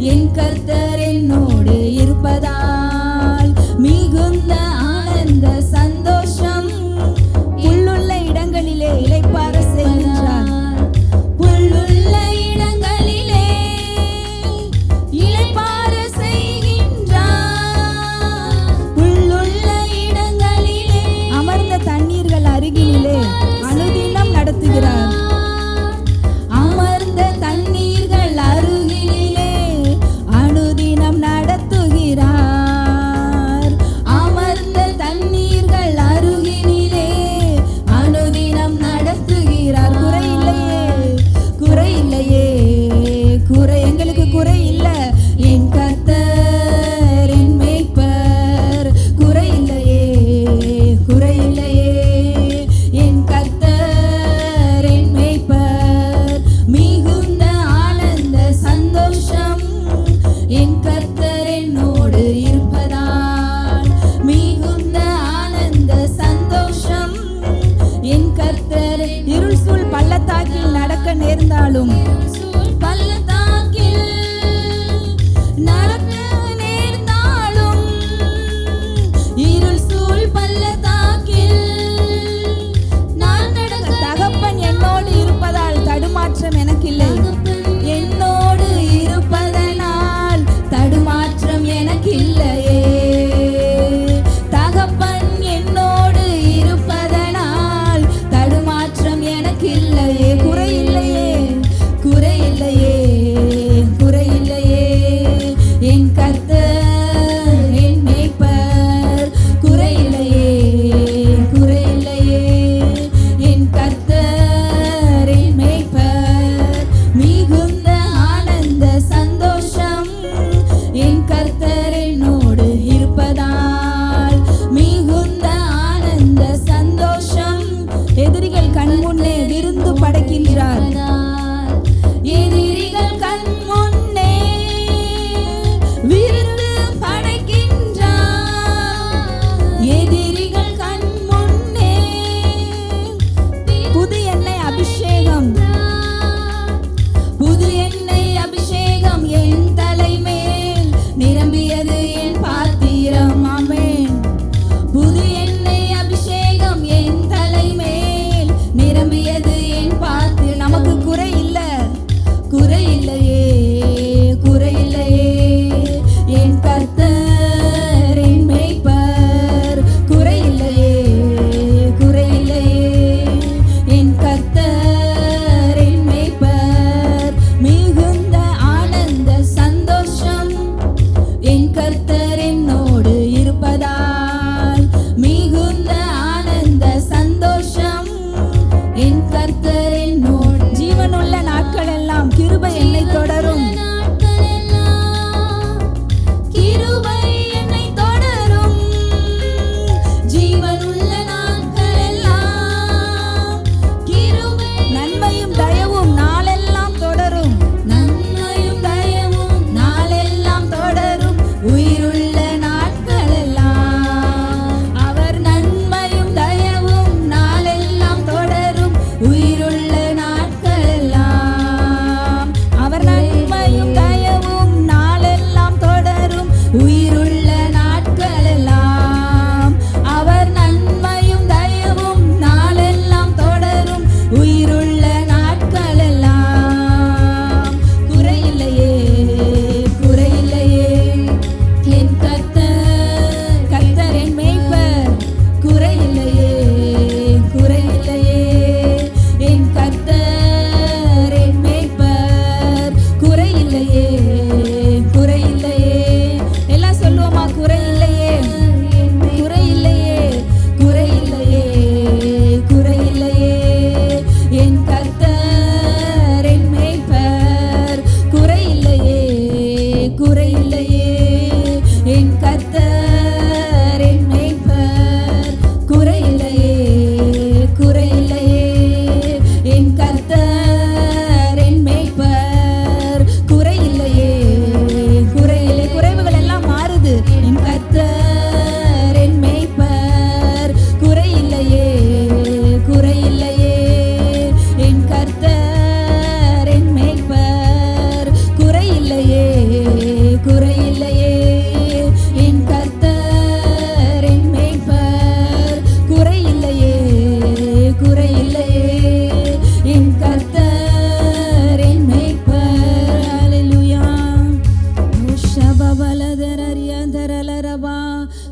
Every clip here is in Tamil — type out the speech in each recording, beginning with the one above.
என் கர்த்தர் என்னோடு இருப்பதால் மிகுந்த ஆனந்த சந்தோஷம். புல்லுள்ள இடங்களிலே இளைப்பாற செய்கின்றார். புல்லுள்ள இடங்களிலே இளைப்பாற செய்கின்றார். புல்லுள்ள இடங்களிலே அமர்ந்த தண்ணீர்கள் அருகிலே அனுதினம் நடத்துகிறார். அமர்ந்த தண்ணீர்கள் அருகிலே அனுதினம்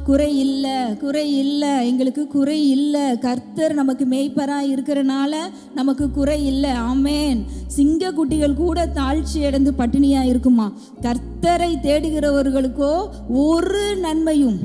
குறை இல்லை, குறை இல்லை, எங்களுக்கு குறை இல்லை. கர்த்தர் நமக்கு மேய்ப்பராக இருக்கிறனால நமக்கு குறை இல்லை. ஆமேன். சிங்க குட்டிகள் கூட தாழ்ச்சி அடைந்து பட்டினியாக இருக்குமா. கர்த்தரை தேடுகிறவர்களுக்கோ ஒரு நன்மையும்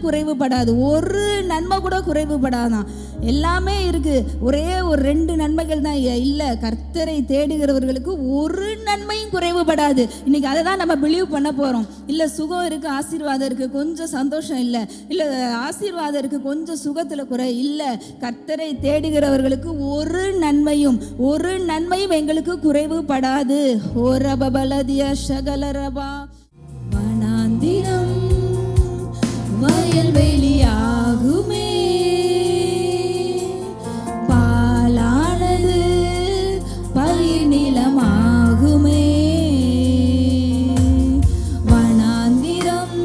குறைவுபடாது. ஒரு நன்மை கூட குறைவுபடாதான். எல்லாமே இருக்கு. ஒரே ஒரு 2 நன்மைகள் தான் இல்லை. கர்த்தரை தேடுகிறவர்களுக்கு ஒரு நன்மையும் குறைவுபடாது. இன்னைக்கு அதை தான் நம்ம பிலீவ் பண்ண போறோம். இல்லை சுகம் இருக்கு, ஆசீர்வாதம் இருக்கு, கொஞ்சம் சந்தோஷம் இல்லை, இல்லை ஆசீர்வாதம் இருக்கு, கொஞ்சம் சுகத்துல குறை இல்லை. கர்த்தரை தேடுகிறவர்களுக்கு ஒரு நன்மையும் எங்களுக்கு குறைவுபடாது. ஓரபலதிய சகலரபா. வனாந்திரம் வயல்வெளியாகுமே, பாலானது பயிர் நிலமாகுமே. வனாந்திரம்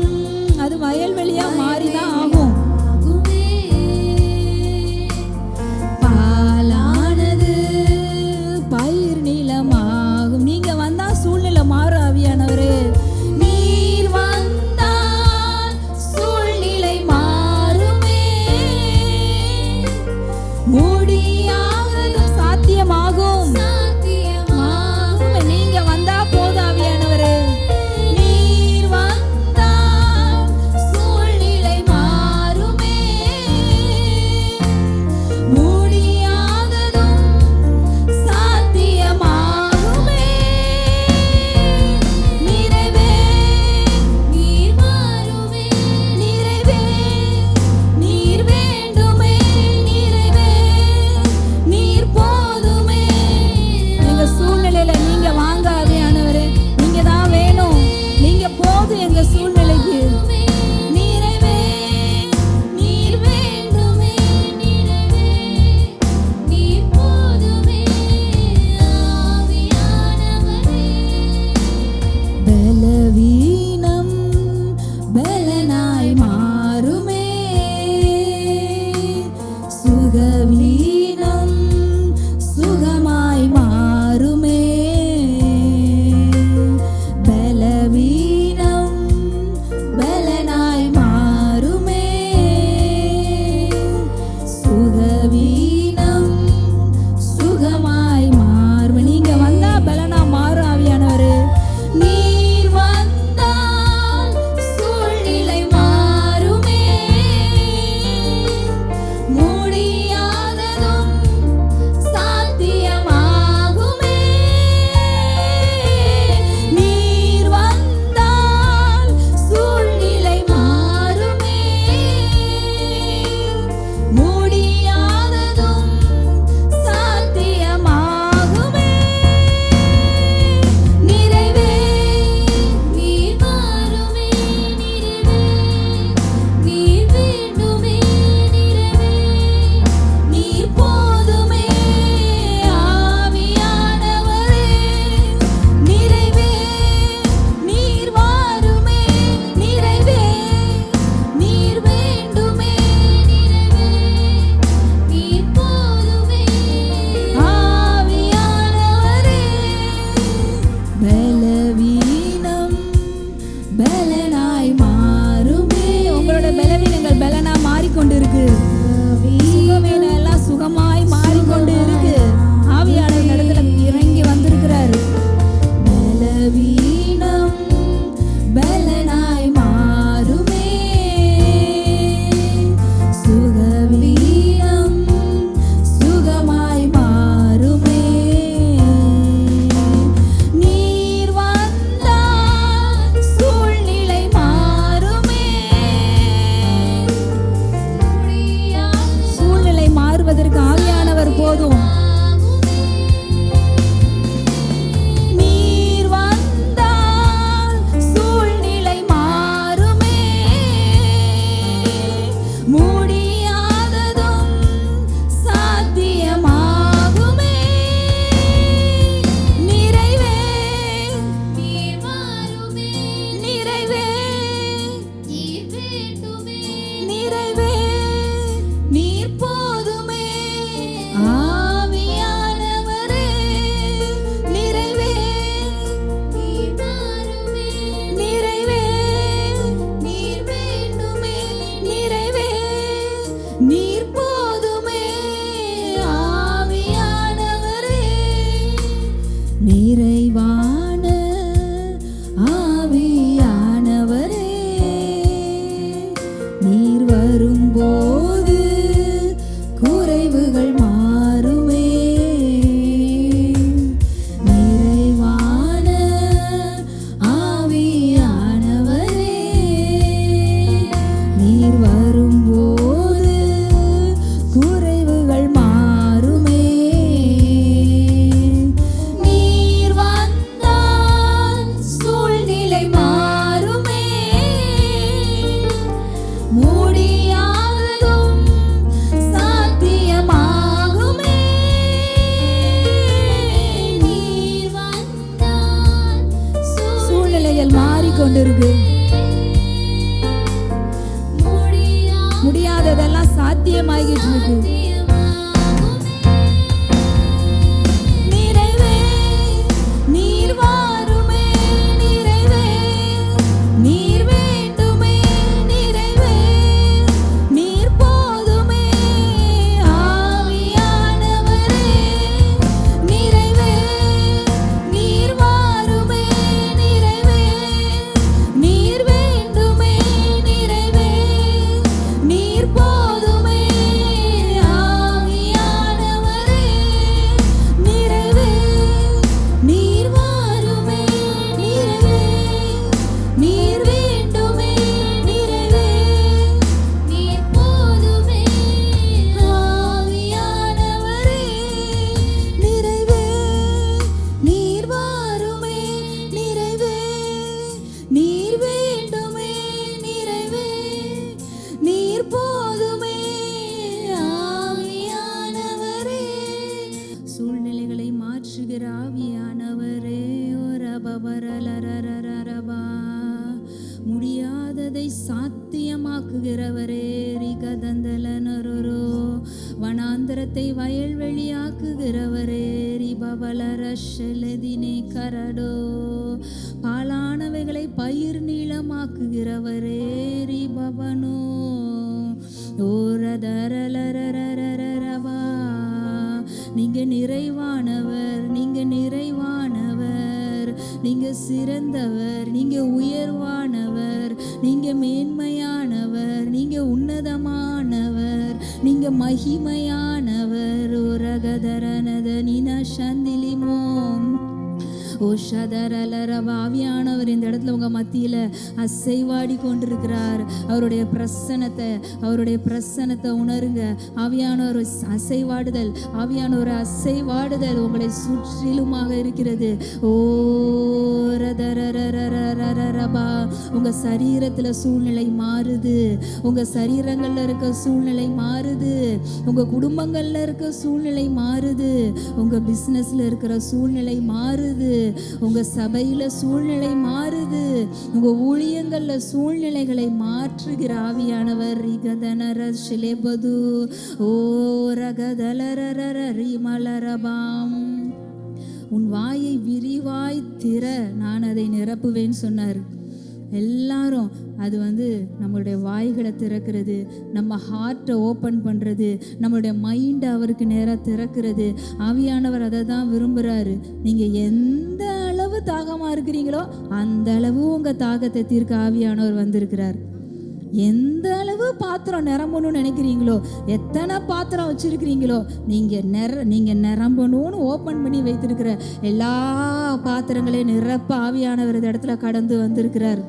அது வயல்வெளியா மாறிதான் ஆகும். பாலானது பயிர் நிலமாகும். நீங்க வந்தா சூழ்நிலை மாறும். ஆவியானவரே, நீர் வந்தால் சூழ்நிலை மாறுமே. சூழ்நிலைகள் மாறிக்கொண்டிருக்கு. முடியாததெல்லாம் சாத்தியமாகிட்டு இருக்கு. முடியாததை சாத்தியமாக்குகிறவரே ரிகதந்தலனரோ, வனாந்தரத்தை வயல்வெளியாக்குகிறவரே ரிபவலரஷலதினே கரடோ, பாலானவைகளை பயிர் நீளமாக்குகிறவரே ரிபவனோ ஓரதரலரரரரரவா. நீங்க நிறைவானவர், நீங்க நிறைவானவர், நீங்க சிறந்தவர், நீங்க உயர்வானவர், நீங்க மேன்மையானவர், நீங்க உன்னதமானவர், நீங்க மகிமையானவர். உரகதரனத நின சந்திலிமோ ஓ ஷதரலரவா. ஆவியானவர் இந்த இடத்துல உங்க மத்தியில அசைவாடி கொண்டிருக்கிறார். அவருடைய பிரசன்னத்தை உணருங்க. ஆவியானவர் அசைவாடுதல், ஆவியானவர் அசைவாடுதல் உங்களை சுற்றிலுமாக இருக்கிறது. ஓ ரதரரரரரரபா. உங்க சரீரத்துல சூழ்நிலை மாறுது, உங்க சரீரங்கள்ல இருக்க சூழ்நிலை மாறுது, உங்க குடும்பங்கள்ல இருக்க சூழ்நிலை மாறுது, உங்க பிசினஸ்ல இருக்கிற சூழ்நிலை மாறுது, உங்க சபையில சூழ்நிலை மாறுது, உங்க ஊழியங்கள்ல சூழ்நிலைகளை மாற்றுகிற ஆவியானவர் ரிகதனர ஷிலேபது ஓ ரகதலரரர ரிமலரபாம். உன் வாயை விரிவாய் திற, நான் அதை நிரப்புவேன் சொன்னார். எல்லாரும் அது நம்மளுடைய வாய்களை திறக்கிறது, நம்ம ஹார்ட்டை ஓப்பன் பண்ணுறது, நம்மளுடைய மைண்டை அவருக்கு நேராக திறக்கிறது. ஆவியானவர் அதை தான் விரும்புகிறாரு. நீங்கள் எந்த அளவு தாகமாக இருக்கிறீங்களோ அந்த அளவு உங்கள் தாகத்தை தீர்க்க ஆவியானவர் வந்திருக்கிறார். எந்த அளவு பாத்திரம் நிரம்பணும்னு நினைக்கிறீங்களோ, எத்தனை பாத்திரம் வச்சிருக்கிறீங்களோ, நீங்கள் நிரம்பணும்னு ஓப்பன் பண்ணி வைத்திருக்கிற எல்லா பாத்திரங்களையும் நிரப்ப ஆவியானவர் இந்த இடத்துல கடந்து வந்திருக்கிறார்.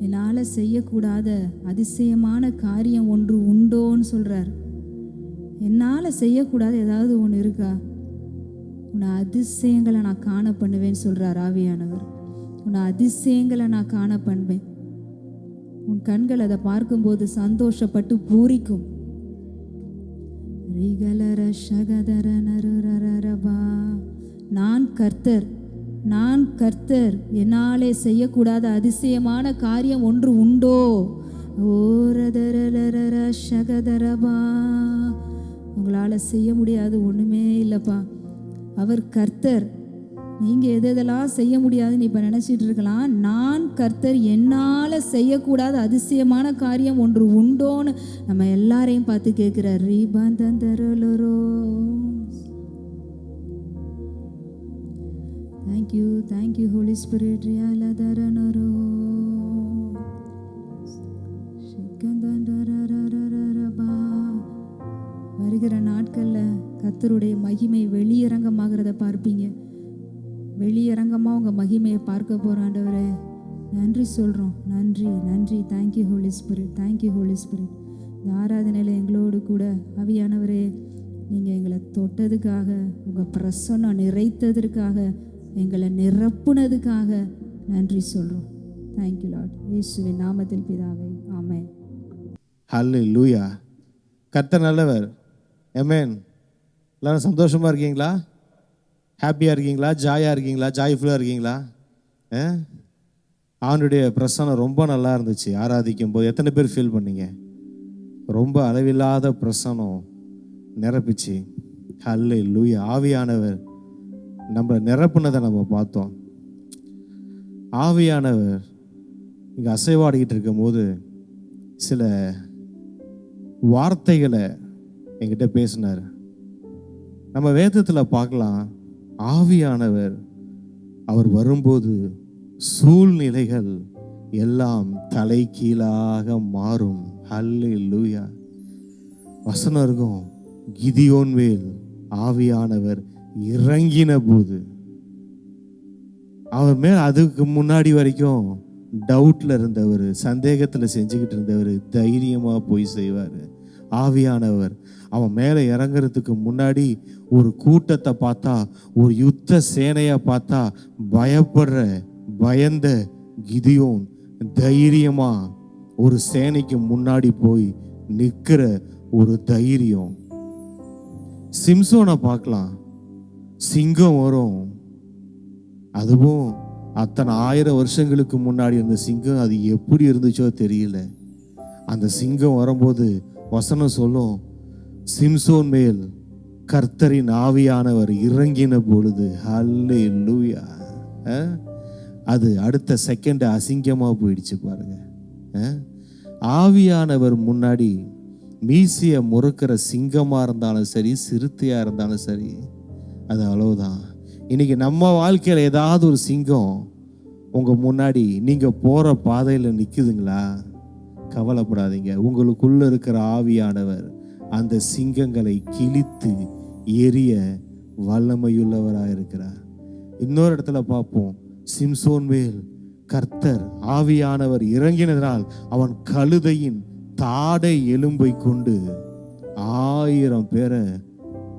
என்னால் செய்யக்கூடாத அதிசயமான காரியம் ஒன்று உண்டோன்னு சொல்கிறார். என்னால் செய்யக்கூடாத ஏதாவது ஒன்று இருக்கா? உன்னை அதிசயங்களை நான் காண பண்ணுவேன்னு சொல்கிறார் ஆவியானவர். உன்னை அதிசயங்களை நான் காண பண்ணுவேன். உன் கண்கள் அதை பார்க்கும்போது சந்தோஷப்பட்டு பூரிக்கும். நான் கர்த்தர், நான் கர்த்தர், என்னாலே செய்யக்கூடாத அதிசயமான காரியம் ஒன்று உண்டோ? ஓரதரலரர ஷகதரபா. உங்களால் செய்ய முடியாது ஒன்றுமே இல்லைப்பா. அவர் கர்த்தர். நீங்கள் எதெல்லாம் செய்ய முடியாதுன்னு இப்போ நினச்சிட்டு இருக்கலாம். நான் கர்த்தர், என்னால் செய்யக்கூடாத அதிசயமான காரியம் ஒன்று உண்டோன்னு நம்ம எல்லாரையும் பார்த்து கேட்குறார். ரீபாந்தரலரோ. Thank you Holy Spirit. ரியாலதரனரோ ஷிகந்தரரரரரபா. வருகிற நாட்களில் கர்த்தருடைய மகிமை வெளியரங்கமாகிறத பார்ப்பீங்க. வெளியரங்கமாக உங்கள் மகிமையை பார்க்க போகிற ஆண்டவரே நன்றி சொல்கிறோம். நன்றி நன்றி. Thank you holy spirit, thank you holy spirit. இந்த ஆராதனையில் எங்களோடு கூட ஆவியானவரே நீங்கள் எங்களை தொட்டதுக்காக, உங்கள் பிரசன்னம் நிறைத்ததற்காக, எங்களை நிரப்புனதுக்காக நன்றி சொல்கிறோம். Thank you Lord. இயேசுவின் நாமத்தில் பிதாவே, ஆமென். ஹல்லேலூயா. கர்த்தர் நல்லவர். ஆமென். எல்லாரும் சந்தோஷமாக இருக்கீங்களா? ஹாப்பியாக இருக்கீங்களா? ஜாயாக இருக்கீங்களா? ஜாய்ஃபுல்லாக இருக்கீங்களா? அவனுடைய பிரசனம் ரொம்ப நல்லா இருந்துச்சு. ஆராதிக்கும் போது எத்தனை பேர் ஃபீல் பண்ணீங்க? ரொம்ப அளவில்லாத பிரசனம் நிரப்பிச்சு. ஹல்லேலூயா. ஆவியானவர் நம்ம நிரப்புனதை நம்ம பார்த்தோம். ஆவியானவர் இங்கே அசைவாடிக்கிட்டு இருக்கும் போது சில வார்த்தைகளை என்கிட்ட பேசினார். நம்ம வேதத்தில் பார்க்கலாம், ஆவியானவர் அவர் வரும்போது சூழ்நிலைகள் எல்லாம் தலை கீழாக மாறும். ஹல்லேலூயா. வசனம் இருக்கும், கிதியோன் மேல் ஆவியானவர் இறங்கின போது, அவர் மேல் அதுக்கு முன்னாடி வரைக்கும் டவுட்ல இருந்தவர், சந்தேகத்துல செஞ்சுக்கிட்டு இருந்தவர் தைரியமா போய் செய்வார். ஆவியானவர் அவன் மேலே இறங்குறதுக்கு முன்னாடி ஒரு கூட்டத்தை பார்த்தா, ஒரு யுத்த சேனையை பார்த்தா பயந்த கிதியோன் தைரியமா ஒரு சேனைக்கு முன்னாடி போய் நிற்கிற ஒரு தைரியம். சிம்சோனை பார்க்கலாம், சிங்கம் வரும், அதுவும் அத்தனை 1000 வருஷங்களுக்கு முன்னாடி இருந்த சிங்கம், அது எப்படி இருந்துச்சோ தெரியல. அந்த சிங்கம் வரும்போது வசனம் சொல்லும், சிம்சோன் மேல் கர்த்தரின் ஆவியானவர் இறங்கின பொழுது, ஹல்லேலூயா, அது அடுத்த செகண்ட் அசிங்கமா போயிடுச்சு பாருங்க. ஆவியானவர் முன்னாடி மீசிய முறுக்கிற சிங்கமா இருந்தாலும் சரி, சிறுத்தையா இருந்தாலும் சரி, அது அவ்வளவுதான். இன்னைக்கு நம்ம வாழ்க்கையில் ஏதாவது ஒரு சிங்கம் உங்க முன்னாடி நீங்க போற பாதையில நிக்குதுங்களா? கவலைப்படாதீங்க. உங்களுக்குள்ள இருக்கிற ஆவியானவர் அந்த சிங்கங்களை கிழித்து எரிய வல்லமையுள்ளவராக இருக்கிறார். இன்னொரு இடத்துல பார்ப்போம், சிம்சோன் மேல் கர்த்தர் ஆவியானவர் இறங்கினதால் அவன் கழுதையின் தாடை எலும்பை கொண்டு 1000 பேரை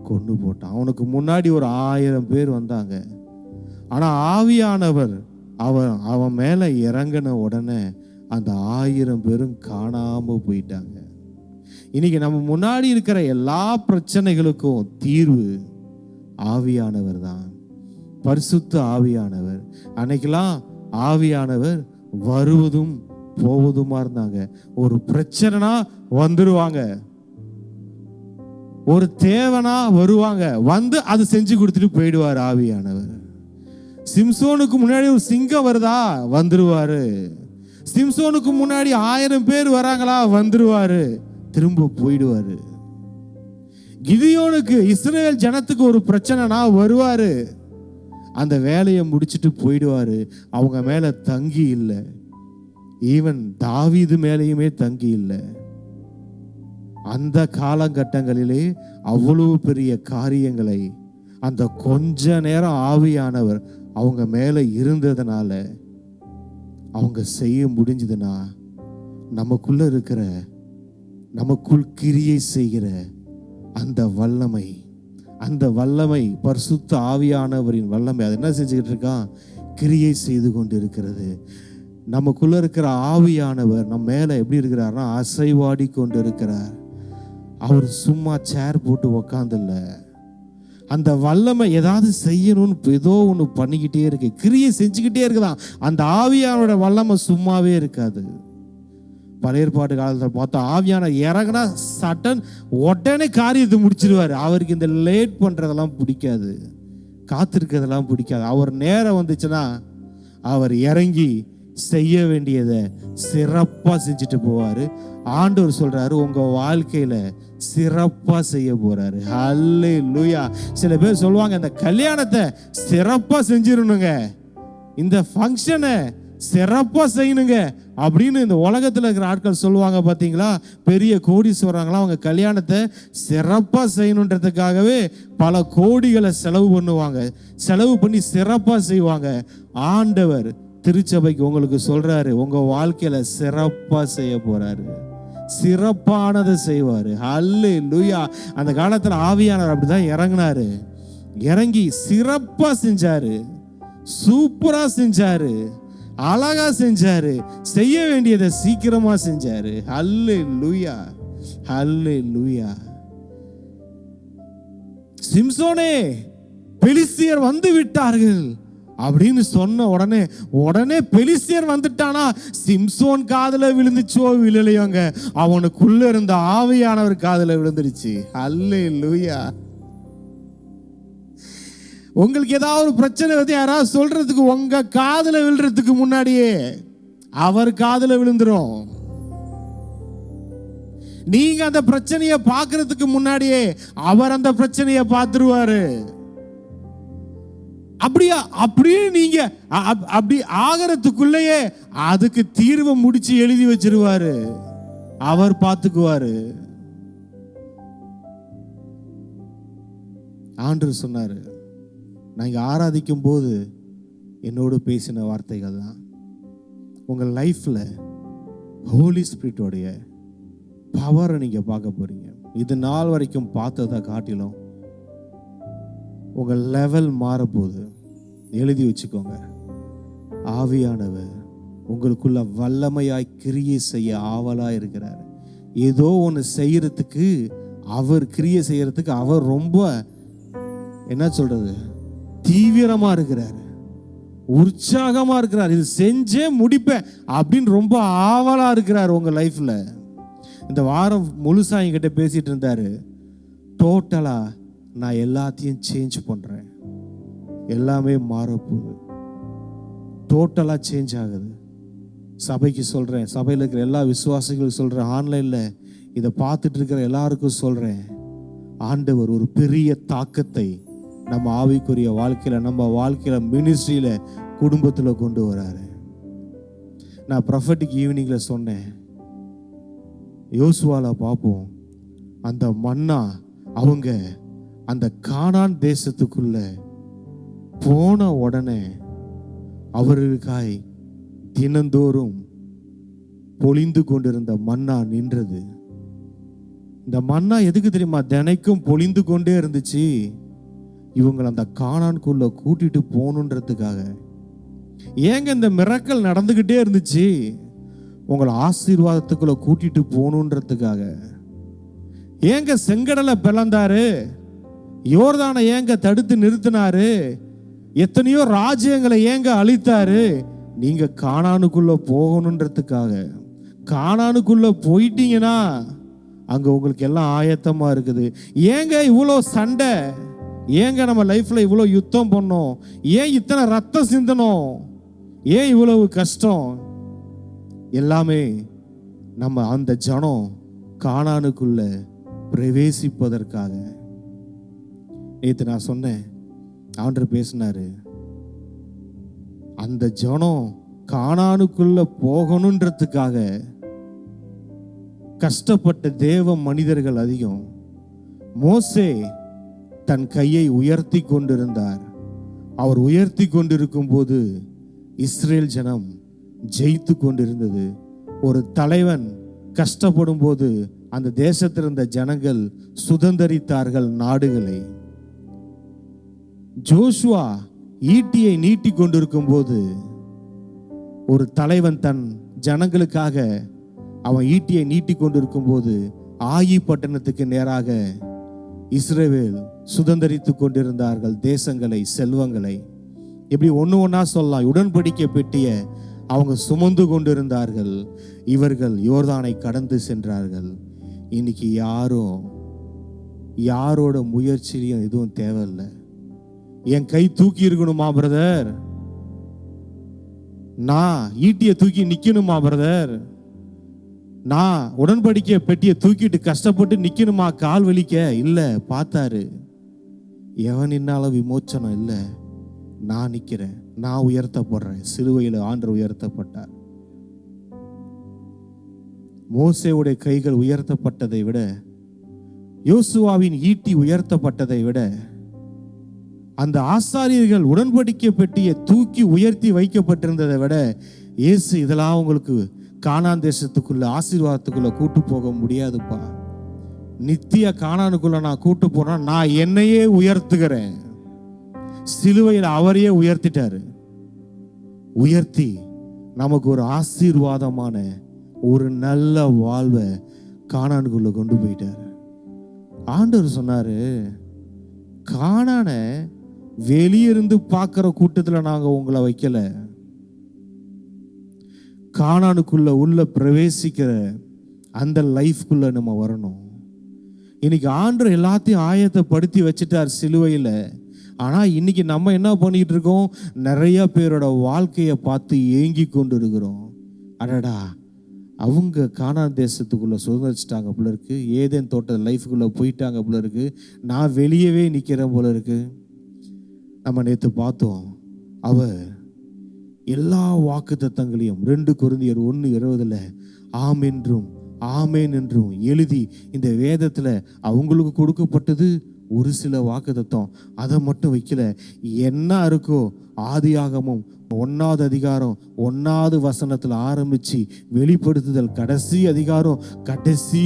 கொண்டு போட்டான். அவனுக்கு முன்னாடி ஒரு 1000 பேர் வந்தாங்க. ஆனா ஆவியானவர் அவன் மேல இறங்கின உடனே அந்த 1000 பேரும் காணாம போயிட்டாங்க. இன்னைக்கு நம்ம முன்னாடி இருக்கிற எல்லா பிரச்சனைகளுக்கும் தீர்வு ஆவியானவர் தான், பரிசுத்த ஆவியானவர். அன்னைக்கெல்லாம் ஆவியானவர் வருவதும் போவதுமா இருந்தாங்க. ஒரு பிரச்சனைனா வந்துருவாங்க, ஒரு தேவனா வருவாங்க, வந்து அது செஞ்சு கொடுத்துட்டு போயிடுவார் ஆவியானவர். சிம்சோனுக்கு முன்னாடி ஒரு சிங்கம் வருதா, வந்துருவாரு. சிம்சோனுக்கு முன்னாடி 1000 பேர் வராங்களா, வந்துருவாரு, திரும்ப போயிடுவாரு. கிதியோனுக்கு இஸ்ரவேல் ஜனத்துக்கு ஒரு பிரச்சனைனா வருவாரு, அந்த வேலையை முடிச்சுட்டு போயிடுவாரு. அவங்க மேல தங்கி இல்லை, ஈவன் தாவீது மேலேயுமே தங்கி இல்லை. அந்த காலகட்டங்களிலே அவ்வளவு பெரிய காரியங்களை அந்த கொஞ்ச நேரம் ஆவியானவர் அவங்க மேல இருந்ததுனால அவங்க செய்ய முடிஞ்சதுன்னா, நமக்குள்ள இருக்கிற, நமக்குள் கிரியை செய்கிற அந்த வல்லமை பரிசுத்த ஆவியானவரின் வல்லமை, அது என்ன செஞ்சுக்கிட்டு இருக்கான்? கிரியை செய்து கொண்டு இருக்கிறது. நமக்குள்ள இருக்கிற ஆவியானவர் நம்ம மேல எப்படி இருக்கிறார்னா, அசைவாடி கொண்டு இருக்கிறார். அவர் சும்மா சேர் போட்டு உக்காந்துல்ல, அந்த வல்லமை ஏதாவது செய்யணும்னு ஏதோ ஒன்று பண்ணிக்கிட்டே இருக்கு, கிரியை செஞ்சுக்கிட்டே இருக்குதான். அந்த ஆவியானோட வல்லமை சும்மாவே இருக்காது. பழைய ஏற்பாட்டு காலத்தில் பார்த்தா ஆவியான இறங்கினா சட்டன் உடனே காரியத்தை முடிச்சிருவாரு. அவருக்கு இந்த லேட் பண்றதெல்லாம் பிடிக்காது, காத்திருக்கிறதெல்லாம் பிடிக்காது. அவர் நேரம் வந்துச்சுன்னா அவர் இறங்கி செய்ய வேண்டியதை சிறப்பா செஞ்சுட்டு போவாரு. ஆண்டவர் சொல்றாரு, உங்க வாழ்க்கையில சிறப்பா செய்ய போறாரு. ஹல்லேலூயா. சில பேர் சொல்லுவாங்க, இந்த கல்யாணத்தை சிறப்பா செஞ்சிடணுங்க, இந்த ஃபங்க்ஷனை சிறப்பா செய்யணுங்க அப்படின்னு இந்த உலகத்துல இருக்கிற ஆட்கள் சொல்லுவாங்க. பாத்தீங்களா, பெரிய கோடீஸ்வரங்களா அவங்க கல்யாணத்தை சிறப்பா செய்யணுன்றதுக்காகவே பல கோடிகளை செலவு பண்ணுவாங்க, செலவு பண்ணி சிறப்பா செய்வாங்க. ஆண்டவர் திருச்சபைக்கு உங்களுக்கு சொல்றாரு, உங்க வாழ்க்கையில சிறப்பா செய்ய போறாரு, சிறப்பானதை செய்வாரு. ஹல்லேலூயா. அந்த காலத்துல ஆவியானவர் அப்படிதான் இறங்கினாரு, இறங்கி சிறப்பா செஞ்சாரு, சூப்பரா செஞ்சாரு, அழகா செஞ்சாரு, செய்ய வேண்டியதை சீக்கிரமா செஞ்சாரு. ஹல்லேலூயா, ஹல்லேலூயா. சிம்சோனே, பெலிஸ்தியர் வந்து விட்டார்கள், அப்படின்னு சொன்ன உடனே பெலிஸ்தியர் வந்துட்டானா. சிம்சோன் காதுல விழுந்துச்சோ விழலையோங்க, அவனுக்குள்ள இருந்த ஆவியானவர் காதுல விழுந்துருச்சு. அல்லேலூயா. உங்களுக்கு ஏதாவது ஒரு பிரச்சனை வந்து யாராவது சொல்றதுக்கு உங்க காதுல விழுறதுக்கு முன்னாடியே அவர் காதுல விழுந்துரும். நீங்க அந்த பிரச்சனையை பார்க்கறதுக்கு முன்னாடியே அவர் அந்த பிரச்சனையை பார்த்துருவாரு. அப்படியே நீங்க அப்படி ஆகிறதுக்குள்ளேயே அதுக்கு தீர்வை முடிச்சு எழுதி வச்சிருவாரு. அவர் பார்த்துக்குவாரு. ஆண்டவர் சொன்னாரு, நான் இங்க ஆராதிக்கும் போது என்னோடு பேசின வார்த்தைகள் தான் உங்க லைஃப்ல ஹோலி ஸ்பிரிட்டோடைய பவரை நீங்க பார்க்க போறீங்க. இது நாள் வரைக்கும் பார்த்ததை காட்டிலும் உங்க லெவல் மாறப்போகுது. எழுதி வச்சுக்கோங்க. ஆவியானவர் உங்களுக்குள்ள வல்லமையாய் கிரியை செய்ய ஆவலா இருக்கிறார். ஏதோ ஒன்று செய்யறதுக்கு அவர் கிரியை செய்யறதுக்கு அவர் ரொம்ப என்ன சொல்றது தீவிரமா இருக்கிறார், உற்சாகமா இருக்கிறார். இது செஞ்சே முடிப்பேன் அப்படின்னு ரொம்ப ஆவலா இருக்கிறார் உங்க லைஃப்ல. இந்த வாரம் முழுசா என்கிட்ட பேசிட்டு இருந்தாரு. டோட்டலா நான் எல்லாத்தையும் சேஞ்ச் பண்றேன், எல்லாமே மாறப்போகுது, டோட்டலா சேஞ்ச் ஆகுது. சபைக்கு சொல்றேன், சபையில் இருக்கிற எல்லா விசுவாசிகளுக்கும் சொல்றேன், ஆன்லைன்ல இதை பார்த்துட்டு இருக்கிற எல்லாருக்கும் சொல்றேன், ஆண்டவர் ஒரு பெரிய தாக்கத்தை நம்ம ஆவிக்குரிய வாழ்க்கையில, நம்ம வாழ்க்கையில, மினிஸ்ட்ரியில, குடும்பத்துல கொண்டு வராரு. நான் ப்ரொஃபட்டிக் ஈவினிங்ல சொன்னேன், யோசுவால பார்ப்போம், அந்த மன்னா அவங்க அந்த கானான் தேசத்துக்குள்ள போன உடனே அவர்களுக்காய் தினந்தோறும் பொழிந்து கொண்டிருந்த மன்னா நின்றது. இந்த மன்னா எதுக்கு தெரியுமா? தினைக்கும் பொழிந்து கொண்டே இருந்துச்சு. இவங்களை அந்த கானான்குள்ள கூட்டிட்டு போகணுன்றதுக்காக. ஏங்க இந்த மிரக்கல் நடந்துகிட்டே இருந்துச்சு? உங்களை ஆசீர்வாதத்துக்குள்ள கூட்டிட்டு போகணுன்றதுக்காக. ஏங்க செங்கடலை பிளந்தாரு? யோர்தானை ஏங்க தடுத்து நிறுத்தினாரு? எத்தனையோ ராஜ்யங்களை ஏங்க அழித்தாரு? நீங்க கானானுக்குள்ள போகணுன்றதுக்காக. கானானுக்குள்ள போயிட்டீங்கன்னா அங்க உங்களுக்கு எல்லாம் ஆயத்தமா இருக்குது. ஏங்க இவ்வளோ சண்டை? ஏங்க நம்ம லைஃப்ல இவ்வளோ யுத்தம் பண்ணோம்? ஏன் இத்தனை ரத்தம் சிந்தணும்? ஏன் இவ்வளவு கஷ்டம்? எல்லாமே நம்ம அந்த ஜனம் கானானுக்குள்ள பிரவேசிப்பதற்காக. நேற்று நான் சொன்னேன், ஆண்டவர் பேசினாரு, அந்த ஜனம் கானானுக்குள்ள போகணுன்றதுக்காக கஷ்டப்பட்ட தேவ மனிதர்கள் அதிகம். மோசே தன் கையை உயர்த்தி கொண்டிருந்தார். அவர் உயர்த்தி கொண்டிருக்கும் போது இஸ்ரேல் ஜனம் ஜெயித்து கொண்டிருந்தது. ஒரு தலைவன் கஷ்டப்படும் போது அந்த தேசத்தில் இருந்த ஜனங்கள் சுதந்தரித்தார்கள் நாடுகளை. ஜோஷுவா ஈட்டியை நீட்டி கொண்டிருக்கும் போது ஒரு தலைவன் தன் ஜனங்களுக்காக அவன் ஈட்டியை நீட்டி கொண்டிருக்கும் போது ஆயி பட்டணத்துக்கு நேராக இஸ்ரவேல் சுதந்தரித்து கொண்டிருந்தார்கள் தேசங்களை, செல்வங்களை. இப்படி ஒன்று ஒன்றா சொல்லலாம். உடன்படிக்கை பெட்டிய அவங்க சுமந்து கொண்டிருந்தார்கள். இவர்கள் யோர்தானை கடந்து சென்றார்கள். இன்னைக்கு யாரோட முயற்சியிலையும் எதுவும் தேவையில்லை. என் கை தூக்கி இருக்கணுமா பிரதர்? நான் ஈட்டியை தூக்கி நிக்கணுமா பிரதர்? நான் உடன்படிக்கை பெட்டியை தூக்கிட்டு கஷ்டப்பட்டு நிக்கணுமா கால் வலிக்க? இல்ல. பார்த்தாரு, எவன் நின்னாலும் விமோச்சனம் இல்லை, நான் நிக்கிறேன், நான் உயர்த்தப்படுறேன். சிலுவையில் ஆண்டவர் உயர்த்தப்பட்டார். மோசேவுடைய கைகள் உயர்த்தப்பட்டதை விட, யோசுவாவின் ஈட்டி உயர்த்தப்பட்டதை விட, அந்த ஆசாரியர்கள் உடன்படிக்கை பெட்டியை தூக்கி உயர்த்தி வைக்கப்பட்டிருந்ததை விட, இயேசு இதெல்லாம் உங்களுக்கு கானான் தேசத்துக்குள்ள ஆசீர்வாதத்துக்குள்ள கூட்டு போக முடியாதுப்பா. நித்திய கானானுக்குள்ள நான் கூட்டு போனா நான் என்னையே உயர்த்துகிறேன். சிலுவையில் அவரையே உயர்த்திட்டாரு. உயர்த்தி நமக்கு ஒரு ஆசீர்வாதமான ஒரு நல்ல வாழ்வை கானானுக்குள்ள கொண்டு போயிட்டாரு. ஆண்டவர் சொன்னாரு, கானானை வெளியிருந்து பார்க்குற கூட்டத்தில் நாங்கள் உங்களை வைக்கல. கானானுக்குள்ள உள்ள பிரவேசிக்கிற அந்த லைஃப்குள்ள நம்ம வரணும். இன்னைக்கு ஆண்டவர் எல்லாத்தையும் ஆயத்தப்படுத்தி வச்சுட்டார் சிலுவையில். ஆனால் இன்னைக்கு நம்ம என்ன பண்ணிட்டு இருக்கோம்? நிறைய பேரோட வாழ்க்கையை பார்த்து ஏங்கி கொண்டு இருக்கிறோம். அடடா, அவங்க கானான் தேசத்துக்குள்ள சுதந்திரிச்சிட்டாங்க போல இருக்கு, ஏதேன் தோட்ட லைஃபுக்குள்ள போயிட்டாங்க போல இருக்கு, நான் வெளியவே நிற்கிறேன் போல இருக்கு. நம்ம நேற்று பார்த்தோம், அவர் எல்லா வாக்குத்தத்தங்களையும் 2 கொரிந்தியர் 1:20 ஆம் என்றும் ஆமேன் என்றும் எழுதி இந்த வேதத்தில் அவங்களுக்கு கொடுக்கப்பட்டது ஒரு சில வாக்குத்தத்தம். அதை மட்டும் வைக்கல, என்ன இருக்கோ ஆதியாகமும் 1வது அதிகாரம் 1வது வசனத்தில் ஆரம்பித்து வெளிப்படுத்துதல் கடைசி அதிகாரம் கடைசி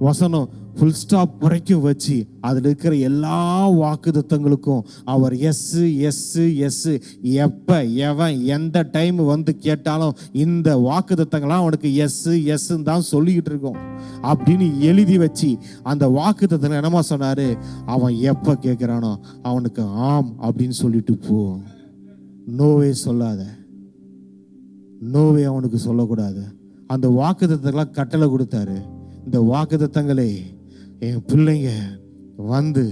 வசனம் ஃபுல் ஸ்டாப் வரைக்கும் வச்சு அதில் இருக்கிற எல்லா வாக்குத்தத்தங்களுக்கும் அவர் எஸ்ஸு எஸ்ஸு எஸ்ஸு, எப்போ எவன் எந்த டைம் வந்து கேட்டாலும் இந்த வாக்குத்தத்தங்களாம் அவனுக்கு எஸ்ஸு எஸ்ன்னு தான் சொல்லிக்கிட்டு இருக்கோம் அப்படின்னு எழுதி வச்சு அந்த வாக்குத்தத்தங்களை என்னமா சொன்னார்? அவன் எப்போ கேட்குறானோ அவனுக்கு ஆம் அப்படின்னு சொல்லிட்டு போ. நோவே சொல்லாத, நோவே அவனுக்கு சொல்லக்கூடாது. அந்த வாக்குத்தத்தங்களாம் கட்டளை கொடுத்தாரு. இந்த வாக்குத்தத்தங்களே என் பிள்ளைங்க வந்து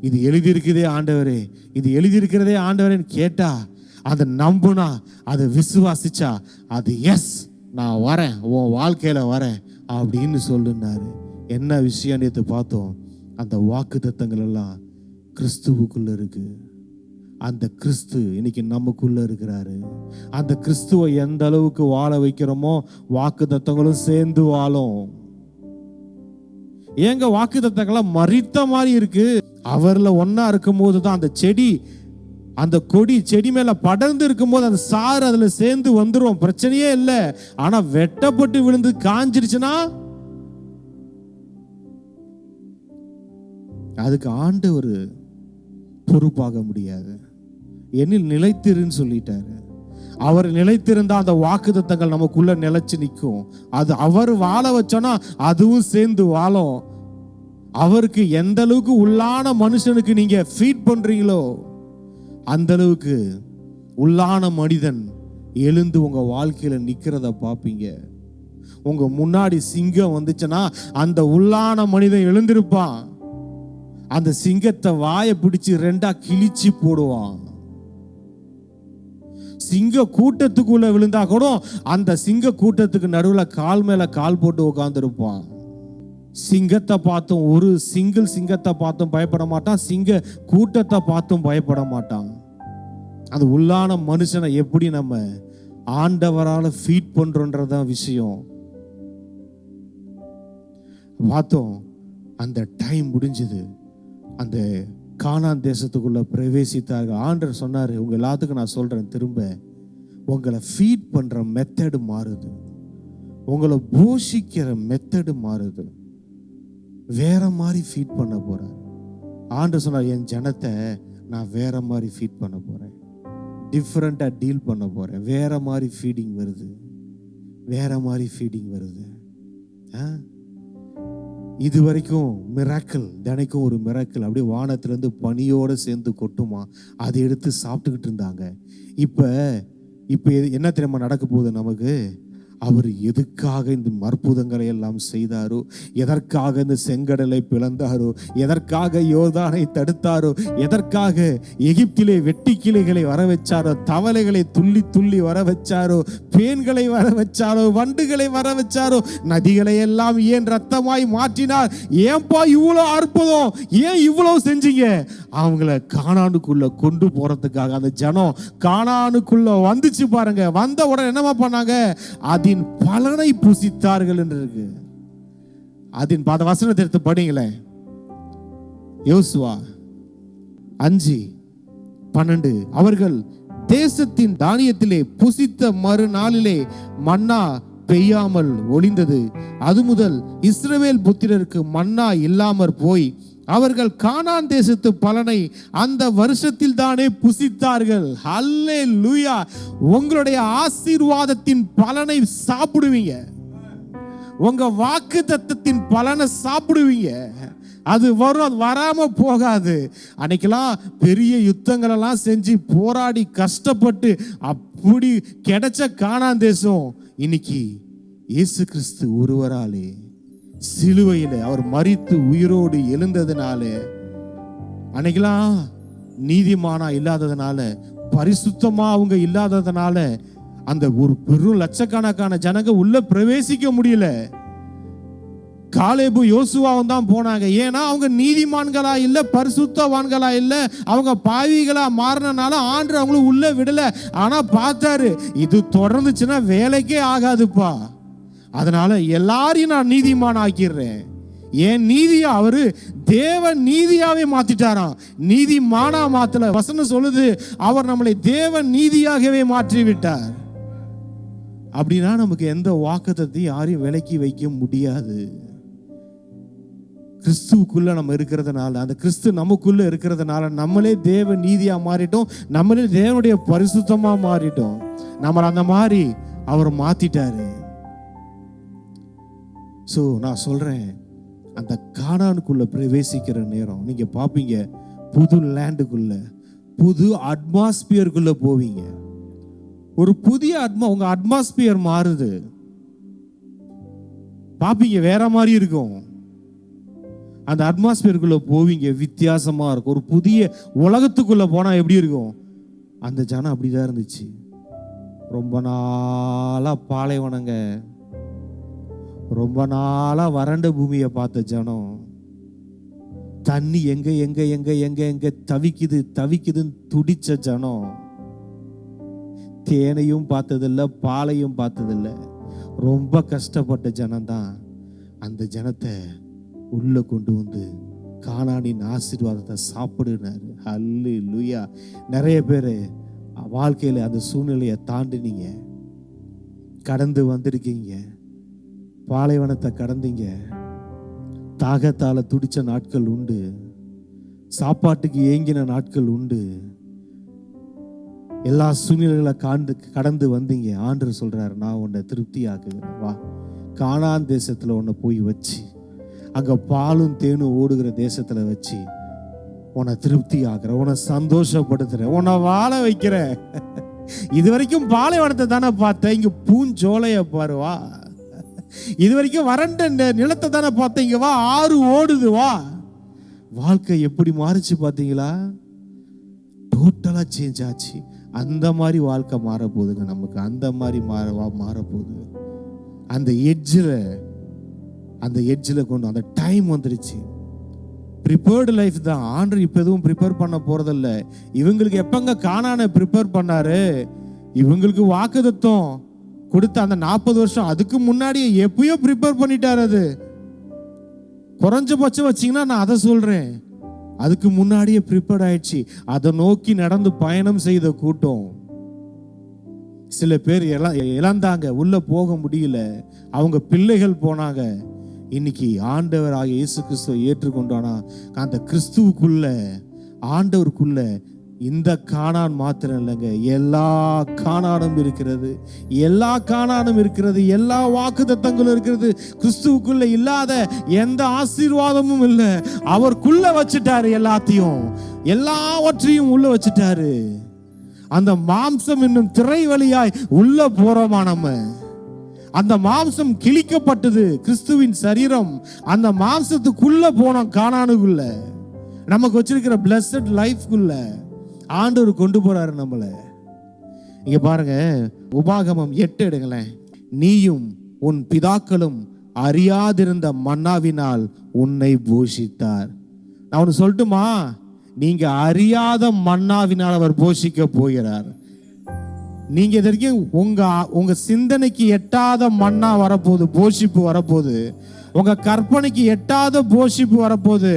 இது எழுதியிருக்குதே ஆண்டவரே, இது எழுதியிருக்கிறதே ஆண்டவரேன்னு கேட்டா, அதை நம்புனா, அதை விசுவாசிச்சா, அது எஸ் நான் வரேன், உன் வாழ்க்கையில் வரேன் அப்படின்னு சொல்லுனாரு. என்ன விஷயம் நேற்று பார்த்தோம்? அந்த வாக்குத்தத்தங்கள் எல்லாம் கிறிஸ்துவுக்குள்ள இருக்கு. அந்த கிறிஸ்து இன்னைக்கு நமக்குள்ள இருக்கிறாரு. அந்த கிறிஸ்துவை எந்த அளவுக்கு வாழ வைக்கிறோமோ வாக்குத்தத்தங்களும் சேர்ந்து வாழும். ஏங்க வாக்குத்தத்தங்கள்லாம் மரித்த மாதிரி இருக்கு. அவர்ல ஒன்னா இருக்கும் போது தான் அந்த செடி, அந்த கொடி செடி மேல படர்ந்து இருக்கும் போது அந்த சாறு அதுல சேர்ந்து வந்துரும், பிரச்சனையே இல்லை. ஆனா வெட்டப்பட்டு விழுந்து காஞ்சிருச்சுன்னா அதுக்கு ஆண்டவர் பொறுப்பாக முடியாது. என்னில் நிலைத்திருன்னு சொல்லிட்டாரு. அவர் நிலைத்திருந்தா அந்த வாக்குத்தத்தங்கள் நமக்குள்ள நிலைச்சு நிற்கும். அது அவர் வாழ வச்சோன்னா அதுவும் சேர்ந்து வாழும். அவருக்கு எந்த அளவுக்கு உள்ளான மனுஷனுக்கு நீங்க ஃபீட் பண்றீங்களோ அந்த அளவுக்கு உள்ளான மனிதன் எழுந்து உங்க வாழ்க்கையில நிக்கிறத பார்ப்பீங்க. உங்க முன்னாடி சிங்கம் வந்துச்சுன்னா அந்த உள்ளான மனிதன் எழுந்திருப்பான். அந்த சிங்கத்தை வாயை பிடிச்சு 2ஆ கிழிச்சு போடுவான். சிங்க கூட்டத்துக்குள்ள விழுந்தா கூட அந்த சிங்க கூட்டத்துக்கு நடுவில் கால் மேல கால் போட்டு உட்கார்ந்துருப்பான். சிங்கத்தை பார்த்தும், ஒரு சிங்கிள் சிங்கத்தை பார்த்தும் பயப்பட மாட்டான், சிங்க கூட்டத்தை பார்த்தும் பயப்பட மாட்டான். அந்த உள்ளான மனுஷனை எப்படி நம்ம ஆண்டவரால் ஃபீட் பண்றோன்றதான் விஷயம். பார்த்தோம், அந்த டைம் முடிஞ்சது. அந்த கானான் தேசத்துக்குள்ள பிரவேசித்தார்கள். ஆண்டவர் சொன்னாரு, உங்க எல்லாத்துக்கும் நான் சொல்றேன் திரும்ப, உங்களை ஃபீட் பண்ற மெத்தடு மாறுது, உங்களை போஷிக்கிற மெத்தடு மாறுது, வேற மாதிரி ஃபீட் பண்ண போறேன். ஆண்டவர் சொன்னார், என் ஜனத்தை நான் வேற மாதிரி ஃபீட் பண்ண போறேன், டிஃப்ரெண்டா டீல் பண்ண போறேன். வேற மாதிரி ஃபீடிங் வருது, வேற மாதிரி ஃபீடிங் வருது. இது வரைக்கும் மிராக்கிள், தினைக்கும் ஒரு மிராக்கிள் அப்படியே வானத்திலேருந்து பனியோடு சேர்ந்து கொட்டுமா, அதை எடுத்து சாப்பிட்டுக்கிட்டு இருந்தாங்க. இப்போ என்ன தெரியுமா நடக்க போகுது நமக்கு? அவர் எதுக்காக இந்த அற்புதங்களை எல்லாம் செய்தாரோ, எதற்காக இந்த செங்கடலை பிளந்தாரோ, எதற்காக யோர்தானை தடுத்தாரோ, எதற்காக எகிப்திலே வெட்டி கிளைகளை வர வச்சாரோ, தவளைகளை துள்ளி துள்ளி வர வச்சாரோ, பேன்களை வர வச்சாரோ, வண்டுகளை வர வச்சாரோ, நதிகளை எல்லாம் ஏன் ரத்தமாய் மாற்றினார்? ஏன்பா இவ்வளோ அற்புதம், ஏன் இவ்வளோ செஞ்சீங்க? அவங்கள கானானுக்குள்ள கொண்டு போறதுக்காக. அந்த ஜனம் கானானுக்குள்ள வந்துச்சு பாருங்க. வந்த உடனே என்னமா பண்ணாங்க? அதன் பலனை புசித்தார்கள் என்று இருக்கு. அதன் வசனத்தை எடுத்து படிங்களேன். யோசுவா 5:12 அவர்கள் தேசத்தின் தானியத்திலே புசித்த மறுநாளிலே மன்னா பெய்யாமல் ஒளிந்தது. அது முதல் இஸ்ரவேல் புத்திரருக்கு மன்னா இல்லாமற் போய் அவர்கள் கானான் தேசத்து பலனை அந்த வருஷத்தில் தானே புசித்தார்கள். ஹல்லேலூயா! உங்களுடைய ஆசீர்வாதத்தின் பலனை சாப்பிடுவீங்க, உங்க வாக்குத்தத்தத்தின் பலனை சாப்பிடுவீங்க. அது வரும், அது வராம போகாது. அன்னைக்கெல்லாம் பெரிய யுத்தங்கள் எல்லாம் செஞ்சு போராடி கஷ்டப்பட்டு அப்படி கிடைச்ச கானான் தேசம் இன்னைக்கு இயேசு கிறிஸ்து ஒருவராலே சிலுவையில அவர் மரித்து உயிரோடு எழுந்ததுனால, அன்னைக்கெல்லாம் நீதிமானா இல்லாததுனால, பரிசுத்தமா அவங்க இல்லாததுனால அந்த ஒரு பெரும் லட்சக்கணக்கான ஜனங்க உள்ள பிரவேசிக்க முடியல. காலேபு யோசுவாவும் தான் போனாங்க. ஏன்னா அவங்க நீதிமான்களா இல்ல, பரிசுத்தவான்களா இல்ல, அவங்க பாவிகளா மாறினால ஆண்டு அவங்களும் உள்ள விடல. ஆனா பார்த்தாரு, இது தொடர்ந்துச்சுன்னா வேலைக்கே ஆகாதுப்பா, அதனால எல்லாரையும் நான் நீதிமான் ஆக்கிடுறேன். ஏன் நீதியா அவரு தேவ நீதியாவே மாத்திட்டாராம், நீதிமானா மாத்தல. வசனம் சொல்லுது, அவர் நம்மளை தேவ நீதியாகவே மாற்றி விட்டார். அப்படின்னா நமக்கு எந்த வாக்குத்தத்தையும் யாரையும் விலக்கி வைக்க முடியாது. கிறிஸ்துவுக்குள்ள நம்ம இருக்கிறதுனால, அந்த கிறிஸ்து நமக்குள்ள இருக்கிறதுனால நம்மளே தேவ நீதியா மாறிட்டோம், நம்மளே தேவனுடைய பரிசுத்தமா மாறிட்டோம். நம்மள அந்த மாதிரி அவர் மாத்திட்டாரு. சோ நான் சொல்றேன், அந்த கானானுக்குள்ள பிரவேசிக்கிற நேரம் நீங்க பாப்பீங்க, புது லேண்டுக்குள்ள, புது அட்மாஸ்பியருக்குள்ள போவீங்க. ஒரு புதிய உங்க அட்மாஸ்பியர் மாறுது, பாப்பீங்க, வேற மாதிரி இருக்கும். அந்த அட்மாஸ்பியருக்குள்ள போவீங்க, வித்தியாசமா இருக்கும். ஒரு புதிய உலகத்துக்குள்ள போனா எப்படி இருக்கும்? அந்த ஜனம் அப்படிதான் இருந்துச்சு. ரொம்ப நாளா பாலைவனங்க, ரொம்ப நாளா வறண்ட பூமியை பார்த்த ஜனம், தண்ணி எங்க எங்க எங்க எங்க எங்க தவிக்குது தவிக்குதுன்னு துடிச்ச ஜனம், தேனையும் பார்த்ததில்ல, பாலையும் பார்த்ததில்ல, ரொம்ப கஷ்டப்பட்ட ஜனம்தான். அந்த ஜனத்தை உள்ள கொண்டு வந்து கானானின் ஆசீர்வாதத்தை சாப்பிடுனாரு. ஹல்லேலூயா. நிறைய பேர் வாழ்க்கையில அந்த சூழ்நிலையை தாண்டினீங்க, கடந்து வந்திருக்கீங்க. பாலைவனத்தை கடந்தீங்க, தாகத்தால துடிச்ச நாட்கள் உண்டு, சாப்பாட்டுக்கு ஏங்கின நாட்கள் உண்டு, எல்லா சூழ்நிலைகளை கடந்து வந்தீங்க. ஆண்டவர் சொல்றாரு, நான் உன்னை திருப்தி ஆக்குகிறேன், வா, கானான் தேசத்துல உன்னை போய் வச்சு, அங்க பாலும் தேனும் ஓடுகிற தேசத்துல வச்சு உன்னை திருப்தி ஆக்குறேன், உன்னை சந்தோஷப்படுத்துறேன், உன்னை வாழ வைக்கிறேன். இது வரைக்கும் பாலைவனத்தை தானே பார்த்த, இங்க பூஞ்சோலைய பாருவா. இது வரைக்கும் வறண்ட நிலத்தை தானே பார்த்தீங்க, வா, ஆறு ஓடுது, வா. வாழ்க்கை எப்படி மாறிச்சு பார்த்தீங்களா? டோட்டலா சேஞ்ச் ஆச்சு. அந்த மாதிரி வாழ்க்கை மாற போகுதுங்க நமக்கு, அந்த மாதிரி மாற போகுது. அந்த எட்ஜில் கொண்டு அந்த டைம் வந்துருச்சு. ப்ரிப்பேர்டு லைஃப் தான். ஆண்டவர் இப்போ எதுவும் ப்ரிப்பேர் பண்ண போறதில்ல. இவங்களுக்கு எப்பங்க கானானை ப்ரிப்பேர் பண்ணாரு? இவங்களுக்கு வாக்குத்தத்தம் கொடுத்த அந்த 40 வருஷம் அதுக்கு முன்னாடியே எப்பயோ ப்ரிப்பேர் பண்ணிட்டாரு. அது குறைஞ்சபட்சம் வச்சிங்கன்னா நான் அதை சொல்றேன், அதுக்கு முன்னாடியே ப்ரிப்பேர்ட் ஆயிடுச்சு. அதை நோக்கி நடந்து பயணம் செய்த கூட்டம். சில பேர் இழந்தாங்க, உள்ள போக முடியல, அவங்க பிள்ளைகள் போனாங்க. இன்னைக்கு ஆண்டவராக இயேசு கிறிஸ்துவை ஏற்றுக்கொண்டானா, அந்த கிறிஸ்துவுக்குள்ள, ஆண்டவருக்குள்ள இந்த கானான் மாத்திரம் இல்லைங்க, எல்லா கானானும் இருக்கிறது, எல்லா கானானும் இருக்கிறது, எல்லா வாக்குத்தத்தங்களும் இருக்கிறது. கிறிஸ்துவுக்குள்ள இல்லாத எந்த ஆசீர்வாதமும் இல்லை. அவருக்குள்ள வச்சுட்டாரு, எல்லாவற்றையும் உள்ள வச்சுட்டாரு. அந்த மாம்சம் என்னும் திரை வழியாய் உள்ள போறோமா நம்ம? அந்த மாம்சம் கிழிக்கப்பட்டது, கிறிஸ்துவின் சரீரம். அந்த மாம்சத்துக்குள்ள போனோம், கானானுக்குள்ள, நமக்கு வச்சிருக்கிற பிளஸட் லைஃப்குள்ள ஆண்டவர் கொண்டு போறாரு நம்மள. இங்க பாருங்க, உபாகமம் 8 எடுங்களேன். நீயும் உன் பிதாக்களும் அறியாதிருந்த மன்னாவினால் உன்னை போஷித்தார். நான் ஒன்று சொல்லட்டுமா? நீங்க அறியாத மன்னாவினால் அவர் போஷிக்க போகிறார். நீங்க இது வரைக்கும் உங்க சிந்தனைக்கு எட்டாத மன்னா வரப்போகுது, போஷிப்பு வரப்போகுது. உங்க கற்பனைக்கு எட்டாத போஷிப்பு வரப்போகுது.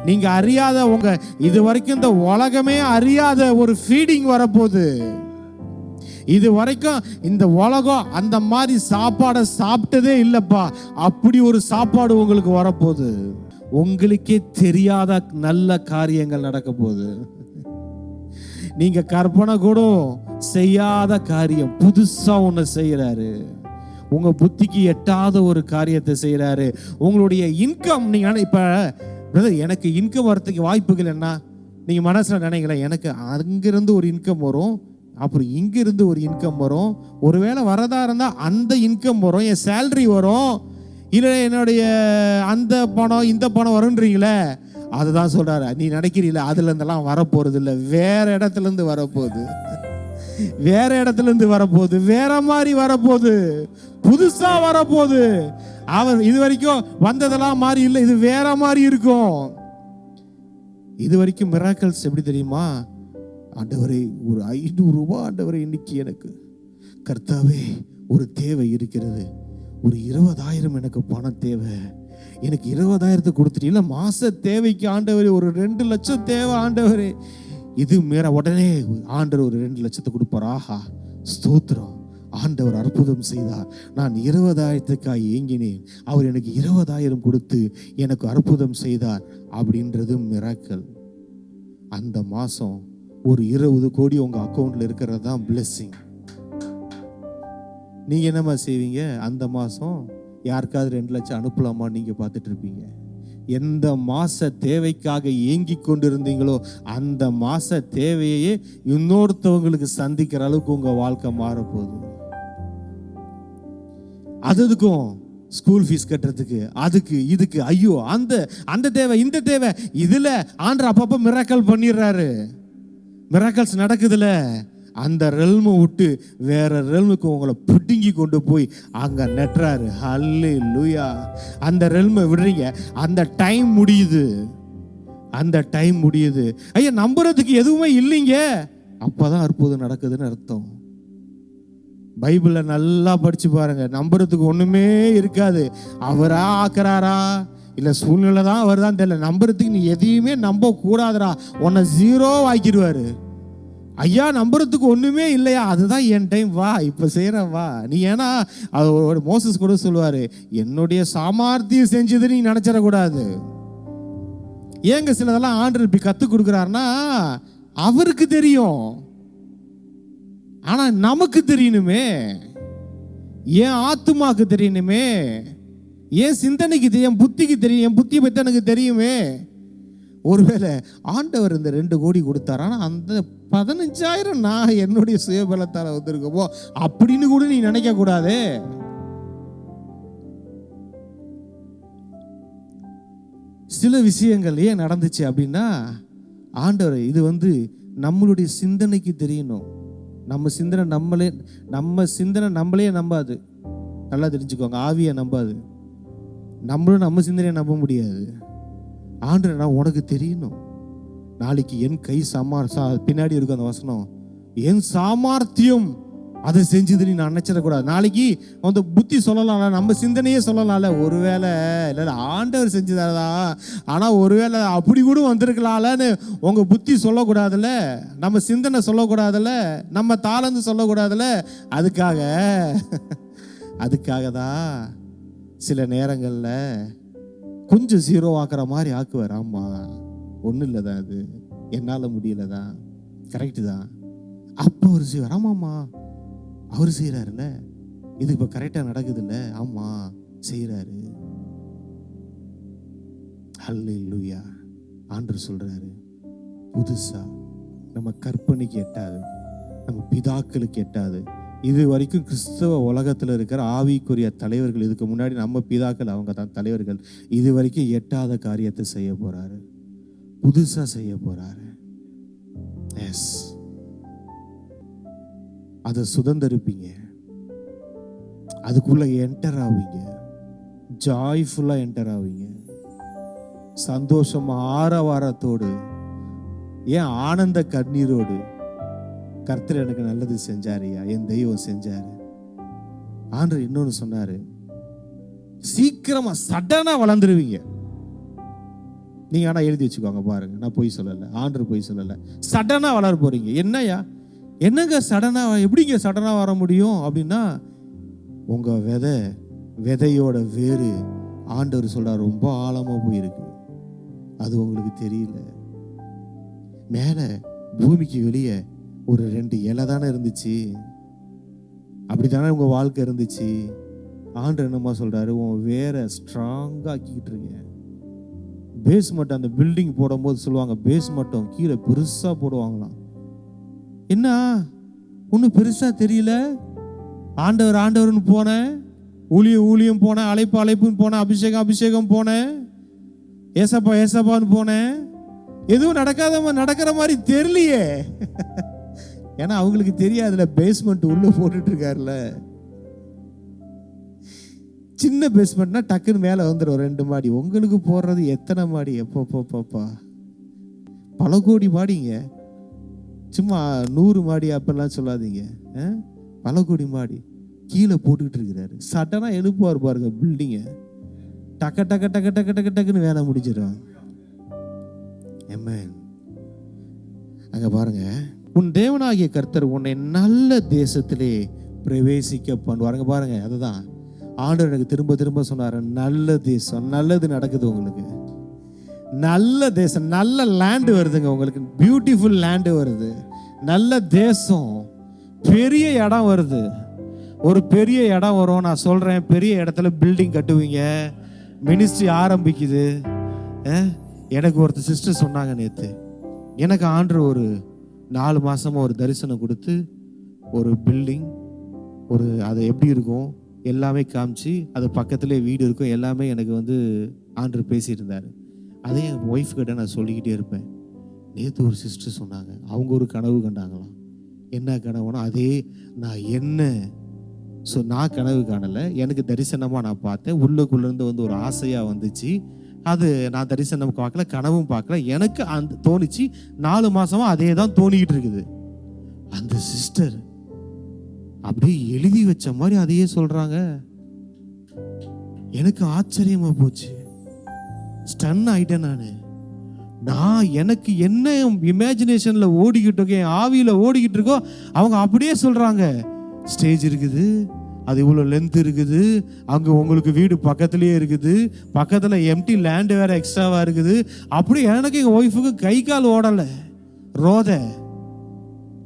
நீங்க அறியாத, உங்க இது வரைக்கும் இந்த உலகமே அறியாத ஒரு ஃபீடிங் வரப்போகுது. இது வரைக்கும் இந்த உலகம் அந்த மாதிரி சாப்பாடை சாப்பிட்டதே இல்லப்பா, அப்படி ஒரு சாப்பாடு உங்களுக்கு வரப்போகுது. உங்களுக்கே தெரியாத நல்ல காரியங்கள் நடக்க போகுது. நீங்க கற்பனை கூட செய்யாத காரியம், புதுசா ஒண்ணு செய்யறாரு. உங்க புத்திக்கு எட்டாத ஒரு காரியத்தை செய்யறாரு. உங்களுடைய இன்கம், நீங்க இப்ப பிரதர் எனக்கு இன்கம் வரத்துக்கு வாய்ப்புகள் என்ன? நீங்கள் மனசில் நினைக்கல, எனக்கு அங்கிருந்து ஒரு இன்கம் வரும், அப்புறம் இங்கிருந்து ஒரு இன்கம் வரும், ஒருவேளை வரதா இருந்தால் அந்த இன்கம் வரும், என் சேலரி வரும், இல்லை என்னுடைய அந்த பணம் இந்த பணம் வரும்ன்றீங்களே. அதுதான் சொல்கிறாரு, நீ நினைக்கிறீங்களே அதுலேருந்தெல்லாம் வரப்போகிறது இல்லை, வேற இடத்துலேருந்து வரப்போகுது, வேற இடத்துலேருந்து வரப்போகுது, வேற மாதிரி வரப்போகுது, புதுசா வரப்போகுது. அவர் இது வரைக்கும் வந்ததெல்லாம் மாதிரி இல்லை, இது வேற மாதிரி இருக்கும். இது வரைக்கும் மிராக்கிள்ஸ் எப்படி தெரியுமா? ஆண்டவரே ஒரு 500 ரூபாய் ஆண்டவரே இன்னைக்கு எனக்கு கர்த்தாவே ஒரு தேவை இருக்கிறது, ஒரு 20,000 எனக்கு பணம் தேவை, எனக்கு 20,000 கொடுத்துட்டீங்களா, மாச தேவைக்கு ஆண்டவரே ஒரு 2 லட்சம் தேவை ஆண்டவரே, இது மீற உடனே ஆண்டவர் ஒரு 2 லட்சத்தை கொடுப்பார். ஆஹா ஸ்தோத்திரம், ஆண்டவர் அற்புதம் செய்தார். நான் 20,000க்காக ஏங்கினேன், அவர் எனக்கு 20,000 கொடுத்து எனக்கு அற்புதம் செய்தார் அப்படின்றது மிராக்கிள். அந்த மாசம் ஒரு 20 கோடி உங்க அக்கௌண்ட்ல இருக்கிறது தான் பிளெஸிங். நீங்க என்னமா செய்வீங்க? அந்த மாசம் யாருக்காவது 2 லட்சம் அனுப்பலாமா நீங்க பார்த்துட்டு இருப்பீங்க. எந்த மாச தேவைக்காக ஏங்கி கொண்டிருந்தீங்களோ அந்த மாச தேவையே இன்னொருத்தவங்களுக்கு சந்திக்கிற அளவுக்கு உங்க வாழ்க்கை மாறப்போகுது. அதுக்கும் ஸ்கூல் ஃபீஸ் கட்டுறதுக்கு, அதுக்கு இதுக்கு, ஐயோ அந்த தேவை இந்த தேவை, இதுல ஆண்டவர் அப்பப்போ மிராக்கல் பண்ணிடுறாரு. மிராக்கல்ஸ் நடக்குதுல, அந்த ரெல்மை விட்டு வேற ரெல்முக்கு உங்களை பிடுங்கி கொண்டு போய் அங்க நெட்டுறாரு. ஹல்லேலூயா. அந்த ரெல்மை விடுறீங்க, அந்த டைம் முடியுது, அந்த டைம் முடியுது. ஐயா நம்புறதுக்கு எதுவுமே இல்லைங்க, அப்பதான் அற்புதம் நடக்குதுன்னு அர்த்தம். பைபிளை நல்லா படிச்சு பாருங்க, நம்புறதுக்கு ஒண்ணுமே இருக்காது. அவரா ஆக்குறாரா இல்ல சூழ்நிலை தான் அவர்தான் தெரியல. நம்புறதுக்கு நீ எதையுமே நம்ப கூடாதுடா, உன்னை 0 ஆக்கிடுவாரு. ஐயா நம்புறதுக்கு ஒண்ணுமே இல்லையா, அதுதான் என் டைம், வா இப்ப செய்யற வா நீ. ஏன்னா அவர் மோசஸ் கூட சொல்லுவாரு, என்னுடைய சாமர்த்தியம் செஞ்சது நீ நினைச்சிடக்கூடாது. ஏங்க சிலதெல்லாம் ஆண்டவர் இப்படி கத்து கொடுக்குறாருன்னா அவருக்கு தெரியும், ஆனா நமக்கு தெரியணுமே, என் ஆத்துமாக்கு தெரியணுமே, என் சிந்தனைக்கு தெரியும், என் புத்திக்கு தெரியும், என் புத்தியை பத்தி எனக்கு தெரியுமே. ஒருவேளை ஆண்டவர் இந்த 2 கோடி கொடுத்தார், ஆனா அந்த 15,000 நான் என்னுடைய சுயபலத்தால வந்திருக்கோ அப்படின்னு கூட நீ நினைக்க கூடாது. சில விஷயங்கள் ஏன் நடந்துச்சு அப்படின்னா, ஆண்டவர் இது நம்மளுடைய சிந்தனைக்கு தெரியணும். நம்ம சிந்தனை நம்மளே நம்பாது. நல்லா தெரிஞ்சுக்கோங்க, ஆவியை நம்பாது. நம்மளும் நம்ம சிந்தனையை நம்ப முடியாது. ஆண்டவர் நான் உனக்கு தெரியணும். நாளைக்கு என் கை பின்னாடி இருக்கும் அந்த வசனம், என் சாமர்த்தியம் அதை செஞ்சது நீ நான் நினைச்சிடக்கூடாது. நாளைக்கு அந்த புத்தி சொல்லலாம்ல, நம்ம சிந்தனையே சொல்லலாம்ல, ஒருவேளை இல்லை ஆண்டவர் செஞ்சதாதா, ஆனால் ஒருவேளை அப்படி கூட வந்திருக்கலாம்லன்னு உங்க புத்தி சொல்லக்கூடாதுல்ல, நம்ம சிந்தனை சொல்லக்கூடாதுல்ல, நம்ம தாளந்து சொல்லக்கூடாதுல்ல. அதுக்காக தான் சில நேரங்களில் கொஞ்சம் 0 ஆக்குற மாதிரி ஆக்குவார். ஆமா ஒன்றும் இல்லை தான், அது என்னால் முடியல தான், கரெக்டு தான். அப்போ அவர் செய்வார், ஆமாம்மா அவர் செய்கிறாருல்ல, இது இப்போ கரெக்டாக நடக்குது இல்லை, ஆமாம் செய்கிறாரு. ஹல்லேலூயா. ஆண்டவர் சொல்கிறாரு, புதுசா நம்ம கற்பனைக்கு எட்டாது, நம்ம பிதாக்களுக்கு எட்டாது. இது வரைக்கும் கிறிஸ்தவ உலகத்தில் இருக்கிற ஆவிக்குரிய தலைவர்கள், இதுக்கு முன்னாடி நம்ம பிதாக்கள் அவங்க தான் தலைவர்கள், இது வரைக்கும் எட்டாத காரியத்தை செய்ய போறாரு, புதுசா செய்ய போறாரு. எஸ், அதை சுதந்திரிப்பீங்க, அதுக்குள்ள என்டர் ஆவீங்க, ஜாய்ஃபுல்லா என்டர் ஆவீங்க, சந்தோஷமா ஆரவாரத்தோடு, ஏன் ஆனந்த கண்ணீரோடு, கர்த்தர் எனக்கு நல்லது செஞ்சாரியா, என் தெய்வம் செஞ்சாரு. ஆண்டவர் இன்னொன்னு சொன்னாரு, சீக்கிரமா சடனா வளர்ந்துருவீங்க. நீங்க ஆனா எழுதி வச்சுக்கோங்க பாருங்க, நான் பொய் சொல்லல, ஆண்டவர் பொய் சொல்லல, சடனா வளர போறீங்க. என்னங்க சடனா, எப்படிங்க சடனா வர முடியும் அப்படின்னா, உங்க விதையோட வேறு ஆண்டவர் சொல்றாரு ரொம்ப ஆழமா போயிருக்கு, அது உங்களுக்கு தெரியல. மேல பூமிக்கு வெளியே ஒரு 2 இலை தானே இருந்துச்சு, அப்படித்தானே உங்க வாழ்க்கை இருந்துச்சு. ஆண்டவர் என்னமா சொல்றாரு, உன் வேற ஸ்ட்ராங்கா ஆக்கிக்கிட்டு இருக்க, பேஸ்மெண்ட் அந்த பில்டிங் போடும்போது சொல்லுவாங்க, பேஸ்மெண்ட்டும் கீழே பெருசாக போடுவாங்களாம். என்ன ஒன்றும் பெருசாக தெரியல, ஆண்டவர் ஆண்டவர்னு போனேன், ஊழியம் போனேன், அழைப்புன்னு போனேன், அபிஷேகம் போனேன், ஏசப்பான்னு போனேன், எதுவும் நடக்கிற மாதிரி தெரியலையே. ஏன்னா அவங்களுக்கு தெரியாதுல, பேஸ்மெண்ட் உள்ள போட்டுட்டு இருக்காருல. சின்ன பேஸ்மெண்ட்னா டக்குன்னு மேலே வந்துடும் 2 மாடி. உங்களுக்கு போடுறது எத்தனை மாடி? எப்பப்பா பல கோடி மாடிங்க. சும்மா 100 மாடி அப்பெல்லாம் சொல்லாதீங்க, பல கோடி மாடி கீழே போட்டுக்கிட்டு இருக்கிறாரு. சடனாக எழுப்புவார் பாருங்க பில்டிங்கை, டக்க டக்க டக்க டக்க டக்க டக்குன்னு வேலை முடிச்சிடும். ஆமென். அங்க பாருங்க, உன் தேவனாகிய கர்த்தர் உன்னை நல்ல தேசத்திலே பிரவேசிக்க பண்ணுவாருங்க. பாருங்க, அதுதான் ஆண்டவர் எனக்கு திரும்ப திரும்ப சொன்னாரு, நல்ல தேசம், நல்லது நடக்குது உங்களுக்கு, நல்ல தேசம், நல்ல லேண்டு வருதுங்க உங்களுக்கு, பியூட்டிஃபுல் லேண்டு வருது, நல்ல தேசம், பெரிய இடம் வருது. ஒரு பெரிய இடம் வரும், நான் சொல்றேன், பெரிய இடத்துல பில்டிங் கட்டுவீங்க, மினிஸ்ட்ரி ஆரம்பிக்குது. எனக்கு ஒருத்தர் சிஸ்டர் சொன்னாங்க நேற்று, எனக்கு ஆண்டவர் ஒரு 4 மாசமா ஒரு தரிசனம் கொடுத்து ஒரு பில்டிங், ஒரு அது எப்படி இருக்கும் எல்லாமே காமிச்சு, அது பக்கத்துலேயே வீடு இருக்கும், எல்லாமே எனக்கு ஆண்டவர் பேசிட்டு இருந்தார். அதே என் ஒய்ஃப் கிட்ட நான் சொல்லிக்கிட்டே இருப்பேன். நேற்று ஒரு சிஸ்டர் சொன்னாங்க, அவங்க ஒரு கனவு கண்டாங்களாம். என்ன கனவுனா, அதே நான் கனவு காணலை, எனக்கு தரிசனமாக நான் பார்த்தேன், உள்ளுக்குள்ளேருந்து ஒரு ஆசையாக வந்துச்சு. அது நான் தரிசனம் பார்க்கல, கனவும் பார்க்கல, எனக்கு அந்த தோணிச்சு. 4 மாசமா அதே தான் தோணிக்கிட்டு இருக்குது. அந்த சிஸ்டர் அப்படியே எழுதி வச்ச மாதிரி அதையே சொல்றாங்க. எனக்கு ஆச்சரியமா போச்சு, ஸ்டன் ஆயிட்டேன் நான் எனக்கு என்ன இமேஜினேஷன்ல ஓடிக்கிட்டு இருக்கேன், ஆவியில ஓடிக்கிட்டு இருக்கோ, அவங்க அப்படியே சொல்றாங்க. ஸ்டேஜ் இருக்குது, அது இவ்வளோ லென்த் இருக்குது, அங்கே உங்களுக்கு வீடு பக்கத்துலேயே இருக்குது, பக்கத்தில் எம்டி லேண்டு வேற எக்ஸ்ட்ராவாக இருக்குது. அப்படி எனக்கு எங்கள் ஒய்ஃபுக்கு கை கால் ஓடலை, ரோத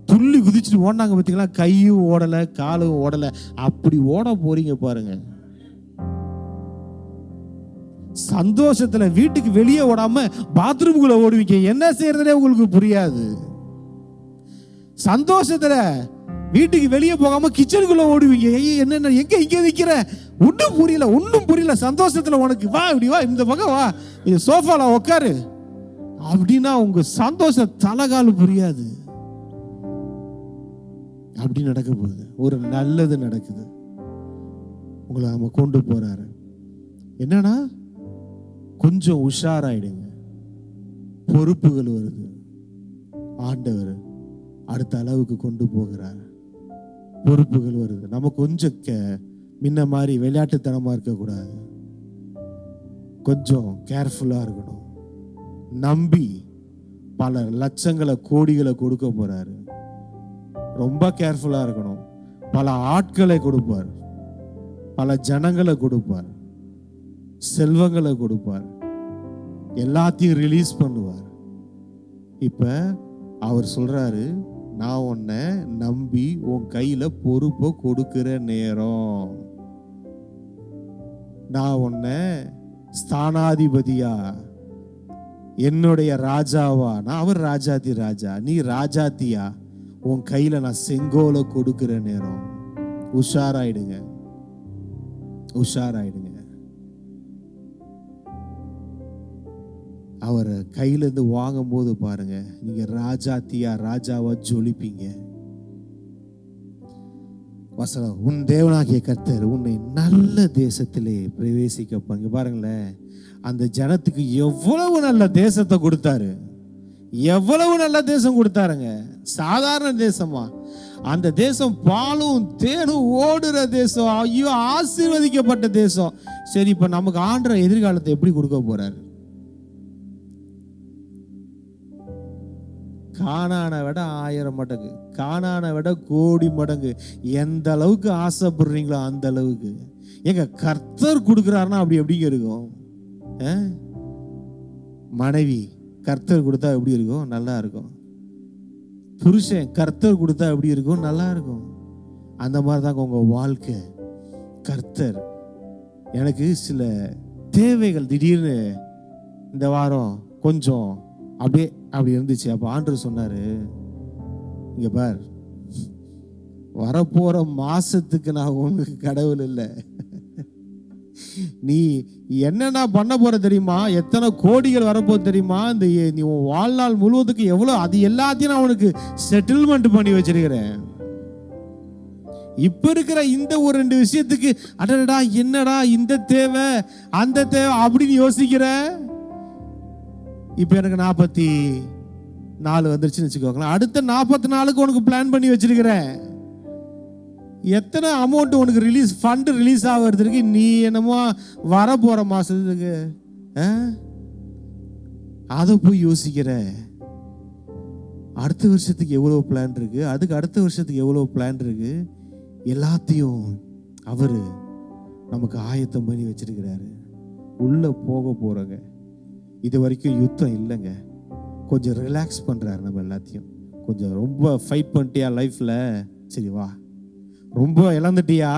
துள்ளி குதிச்சுட்டு ஓடினாங்க பார்த்தீங்களா, கையும் ஓடலை காலும் ஓடலை. அப்படி ஓட போறீங்க பாருங்க. சந்தோஷத்துல வீட்டுக்கு வெளியே ஓடாம பாத்ரூமுக்குள்ள ஓடுவீங்க, என்ன செய்யறதுனே உங்களுக்கு புரியாது. சந்தோஷத்துல வீட்டுக்கு வெளியே போகாம கிச்சனுக்குள்ள ஓடுவீங்க, என்ன எங்க இங்க நிக்கிற, ஒன்னும் புரியல. சந்தோஷத்துல உனக்கு வா, இப்படி வா, இந்த பக்கம் வா, இது சோஃபால உட்காரு அப்படின்னா உங்க சந்தோஷம் தலைகால் புரியாது. அப்படி நடக்க போகுது, ஒரு நல்லது நடக்குது, உங்களை நம்ம கொண்டு போறாரு. என்னன்னா கொஞ்சம் உஷாராயிடுங்க, பொறுப்புகள் வருது, ஆண்டவர் அடுத்த அளவுக்கு கொண்டு போகிறார். பொறுப்புகள் வருது, நம்ம கொஞ்சம் முன்ன மாதிரி விளையாட்டுத்தனமா இருக்கக்கூடாது, கொஞ்சம் கேர்ஃபுல்லா இருக்கணும். நம்பி பல லட்சங்களை கோடிகளை கொடுக்க போறாரு, ரொம்ப கேர்ஃபுல்லா இருக்கணும். பல ஆட்களை கொடுப்பார், பல ஜனங்களை கொடுப்பார், செல்வங்களை கொடுப்பார், எல்லாத்தையும் ரிலீஸ் பண்ணுவார். இப்ப அவர் சொல்றாரு, நான் உன்னை நம்பி உன் கையில பொறுப்பை கொடுக்கிற நேரம், நான் உன்னை ஸ்தானாதிபதியா, என்னுடைய ராஜாவா, நான் அவர் ராஜாதி ராஜா, நீ ராஜாத்தியா, உன் கையில நான் செங்கோலை கொடுக்கிற நேரம். உஷாராயிடுங்க, உஷாராயிடுங்க. அவர் கையிலேருந்து வாங்கும் போது பாருங்க, நீங்க ராஜாத்தியா ராஜாவா ஜொலிப்பீங்க. வசனம், உன் தேவனாகிய கர்த்தர் உன்னை நல்ல தேசத்திலே பிரவேசிக்க பாங்க. பாருங்களேன், அந்த ஜனத்துக்கு எவ்வளவு நல்ல தேசத்தை கொடுத்தாரு, எவ்வளவு நல்ல தேசம் கொடுத்தாருங்க. சாதாரண தேசமா? அந்த தேசம் பாலும் தேனும் ஓடுற தேசம். ஐயோ, ஆசீர்வதிக்கப்பட்ட தேசம். சரி, இப்ப நமக்கு ஆண்டவர் எதிர்காலத்தை எப்படி கொடுக்க போறாரு? கானானை விட 1000 மடங்கு, கானானை விட கோடி மடங்கு. எந்த அளவுக்கு ஆசைப்படுறீங்களோ அந்த அளவுக்கு. எங்க கர்த்தர் கொடுக்குறாருன்னா அப்படி எப்படிங்க இருக்கும்? மனைவி கர்த்தர் கொடுத்தா எப்படி இருக்கும்? நல்லா இருக்கும். புருஷன் கர்த்தர் கொடுத்தா எப்படி இருக்கும்? நல்லா இருக்கும். அந்த மாதிரி தாங்க உங்க வாழ்க்கை. கர்த்தர் எனக்கு சில தேவைகள் திடீர்னு இந்த வாரம் கொஞ்சம் அப்படியே அப்படி இருந்துச்சு. அப்போ ஆண்டவர் சொன்னார், இங்கே பார், வரப்போகிற மாதத்துக்கு நான் உனக்கு கடவுள் இல்லை. நீ என்னென்ன பண்ண போற தெரியுமா? எத்தனை கோடிகள் வரப்போது தெரியுமா? இந்த நீ உன் வாழ்நாள் முழுவதுக்கு எவ்வளோ, அது எல்லாத்தையும் நான் உனக்கு செட்டில்மெண்ட் பண்ணி வச்சிருக்கிறேன். இப்ப இருக்கிற இந்த ஒரு 2 விஷயத்துக்கு அடடா என்னடா இந்த தேவை அந்த தேவை அப்படின்னு யோசிக்கிற. இப்ப எனக்கு 44 வந்துருச்சுன்னு வச்சுக்கோங்களேன். அடுத்த 44க்கு உனக்கு பிளான் பண்ணி வச்சிருக்கிறேன். எத்தனை அமௌண்ட் உனக்கு ஃபண்ட் ரிலீஸ் ஆகிறதுக்கு நீ என்னமோ வரப்போற மாசத்துக்கு அதை போய் யோசிக்கிற. அடுத்த வருஷத்துக்கு எவ்வளோ பிளான் இருக்கு, அதுக்கு அடுத்த வருஷத்துக்கு எவ்வளோ பிளான் இருக்கு, எல்லாத்தையும் அவரு நமக்கு ஆயத்தம் பண்ணி வச்சிருக்கிறாரு. உள்ள போக போறங்க. இது வரைக்கும் யுத்தம் இல்லைங்க. கொஞ்சம் ரிலாக்ஸ் பண்றாரு நம்ம எல்லாத்தையும். கொஞ்சம் ரொம்ப ஃபைட் பண்ணிட்டியா லைஃப்ல, சரி வா. ரொம்ப இழந்துட்டியா,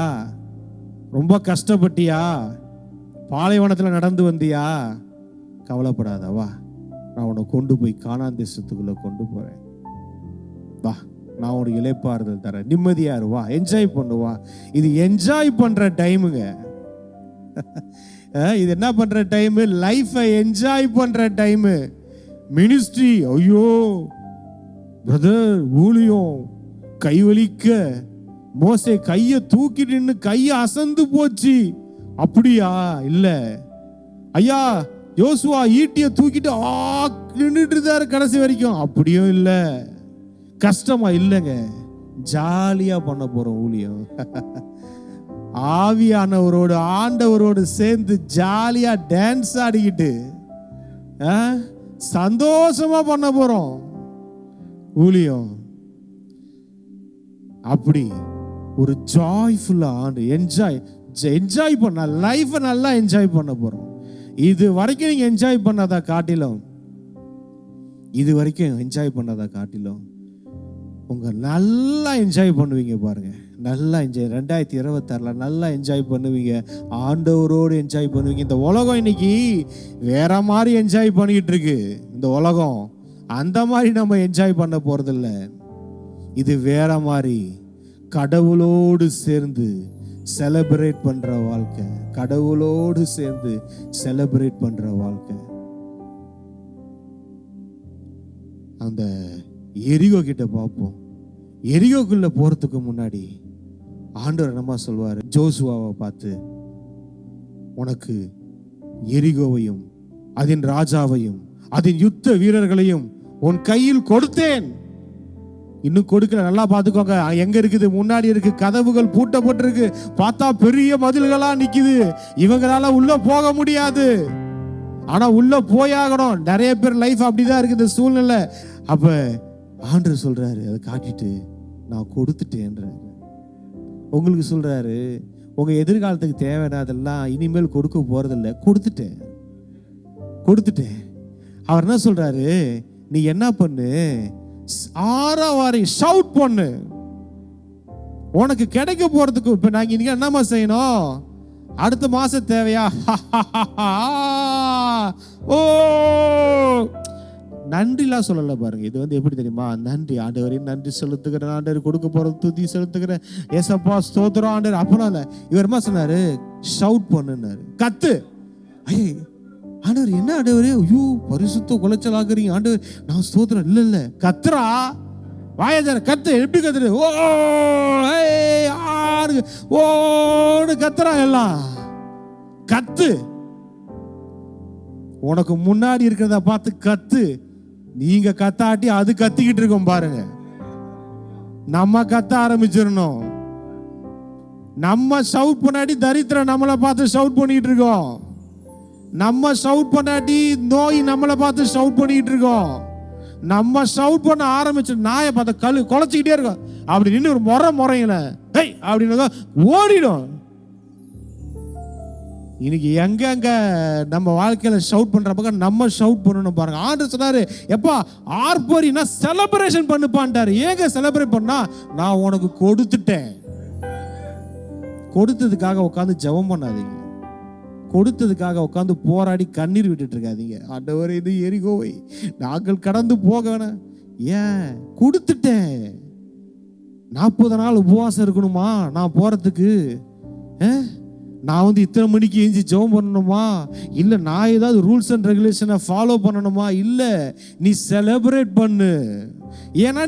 ரொம்ப கஷ்டப்பட்டியா, பாலைவனத்தில் நடந்து வந்தியா, கவலைப்படாத வா, நான் உன்னை கொண்டு போய் கானான் தேசத்துக்குள்ள கொண்டு போறேன். வா, நான் உனக்கு இளைப்பாறுதல் தரேன், நிம்மதியா இரு, வா, என்ஜாய் பண்ணுவா. இது என்ஜாய் பண்ற டைமுங்க. இது என்ன பண்ற டைம்? லைஃபை என்ஜாய் பண்ற டைம். மினிஸ்ட்ரி, ஐயோ பிரதர், ஊழியம் கைவலிக்க மோசே கையை தூக்கிட்டு நின்று கையை அசந்து போச்சு. அப்படியா? இல்ல ஐயா, யோசுவா ஈட்டியை தூக்கிட்டு நின்றுட்டு இருந்தாரு கடைசி வரைக்கும். அப்படியும் இல்ல. கஷ்டமா இல்லைங்க, ஜாலியா பண்ண போறோம் ஊழியம். ஆவியானவரோடு ஆண்டவரோடு சேர்ந்து ஜாலியா டான்ஸ் ஆடிக்கிட்டு சந்தோஷமா பண்ண போறோம் ஊழியம். அப்படி ஒரு ஜாய்ஃபுல்லா ஆண்டு என்ஜாய் பண்ண லைஃபை நல்லா என்ஜாய் பண்ண போறோம். இது வரைக்கும் நீங்க என்ஜாய் பண்ணாதா காட்டிலும், இது வரைக்கும் என்ஜாய் பண்ணாதா காட்டிலும் உங்க நல்லா என்ஜாய் பண்ணுவீங்க பாருங்க. நல்லா என்ஜாய் 2026 நல்லா என்ஜாய் பண்ணுவீங்க. ஆண்டவரோடு என்ஜாய் பண்ணுவீங்க. இந்த உலகம் இன்னைக்கு வேற மாதிரி என்ஜாய் பண்ணிட்டு இருக்கு. இந்த உலகம் அந்த மாதிரி நம்ம என்ஜாய் பண்ண போறதில்ல. இது வேற மாதிரி கடவுளோடு சேர்ந்து செலிப்ரேட் பண்ற வாழ்க்கை. கடவுளோடு சேர்ந்து செலிப்ரேட் பண்ற வாழ்க்கை. அந்த எரிகோ கிட்ட பார்ப்போம். எரிகோக்குள்ள போறதுக்கு முன்னாடி ஆண்டவர் என்னமா சொல்வாரு? ஜோசுவாவை பார்த்து, உனக்கு எரிகோவையும் அதன் ராஜாவையும் அதன் யுத்த வீரர்களையும் உன் கையில் கொடுத்தேன். இன்னும் கொடுக்கல, நல்லா பார்த்துக்கோங்க. எங்க இருக்குது? முன்னாடி இருக்கு. கதவுகள் பூட்டப்பட்டிருக்கு. பார்த்தா பெரிய மதில்களா நிக்குது. இவங்களால உள்ள போக முடியாது. ஆனா உள்ள போயாகணும். நிறைய பேர் லைஃப் அப்படிதான் இருக்குது, இந்த சூழ்நிலை. அப்ப ஆண்டவர் சொல்றாரு, அதை காட்டிட்டு நான் கொடுத்துட்டேன்றாரு. உங்களுக்கு சொல்றாரு, உங்க எதிர்காலத்துக்கு தேவையானதெல்லாம் இனிமேல் கொடுக்க போறதில்லை, கொடுத்துட்டேன். அவர் என்ன சொல்றாரு? நீ என்ன பண்ணு, ஆரவாரி ஷவுட் பண்ணு. உனக்கு கிடைக்க போறதுக்கு இப்ப நாங்க இன்னைக்கு என்னமா செய்யணும்? அடுத்த மாசம் தேவையா? ஓ, நன்றிலாம் சொல்லல பாருங்க. இது எப்படி தெரியுமா? நன்றி ஆண்டவரையும் நன்றி செலுத்துகிறேன், ஆண்டவர் கொடுக்க போறது துதி செலுத்துகிறேன், ஏசப்பா ஸ்தோத்திரம் ஆண்டவர். அப்பலாம் இல்ல, இவர் என்ன சொன்னாரு? ஷவுட் பண்ணுனாரு, கத்து. ஐயே ஆண்டவர், என்ன ஆண்டவரே, ஐயோ பரிசுத்த குலைச்சல் ஆகுறீங்க ஆண்டவர், நான் ஸ்தோத்திரம். இல்ல கத்துறா, வாயதார கத்து. எப்படி கத்துரு? ஓன்னு கத்துறா. எல்லாம் கத்து. உனக்கு முன்னாடி இருக்கிறத பார்த்து கத்து. நீங்க கத்தாட்டி அது கத்திக்கிட்டு இருக்கோம் பாருங்க. நம்ம கத்த ஆரம்பிச்சிடணும். நம்ம ஷவுட் பண்ணாட்டி தரித்திரம் நம்மளை பார்த்து ஷவுட் பண்ணிட்டு இருக்கோம். நம்ம ஷவுட் பண்ணாட்டி நோய் நம்மளை பார்த்து ஷவுட் பண்ணிட்டு இருக்கோம். நம்ம ஷவுட் பண்ண ஆரம்பிச்சு நாயை பார்த்த குலைச்சிக்கிட்டே இருக்கோம். அப்படி நின்று ஒரு முறையில ஹை அப்படின்னு ஓடிடும். இன்னைக்கு எங்க நம்ம வாழ்க்கையில ஷவுட் பண்ற பக்கம் நம்ம ஷவுட் பண்ணணும் பாருங்க. ஆண்டவர் சொன்னாரு, எப்பா ஆர்ப்பரினா செலிப்ரேஷன் பண்ணுப்பான்ட்டாரு. ஏங்க செலிப்ரேட் பண்ணா? நான் உனக்கு கொடுத்துட்டேன். கொடுத்ததுக்காக உட்காந்து ஜெபம் பண்ணாதீங்க. கொடுத்ததுக்காக உட்காந்து போராடி கண்ணீர் விட்டுட்டு இருக்காதீங்க. ஆண்டவரே, இது எரிகோவை நாங்கள் கடந்து போக வேணாம். ஏன்? கொடுத்துட்டேன். 40 நாள் உபவாசம் இருக்கணுமா நான் போறதுக்கு? நான் இத்தனை மணிக்கு எஞ்சி ஜெபம் பண்ணணுமா? இல்லை நான் ஏதாவது ரூல்ஸ் அண்ட் ரெகுலேஷனை ஃபாலோ பண்ணணுமா? இல்லை, நீ செலிப்ரேட் பண்ணு. ஏன்னா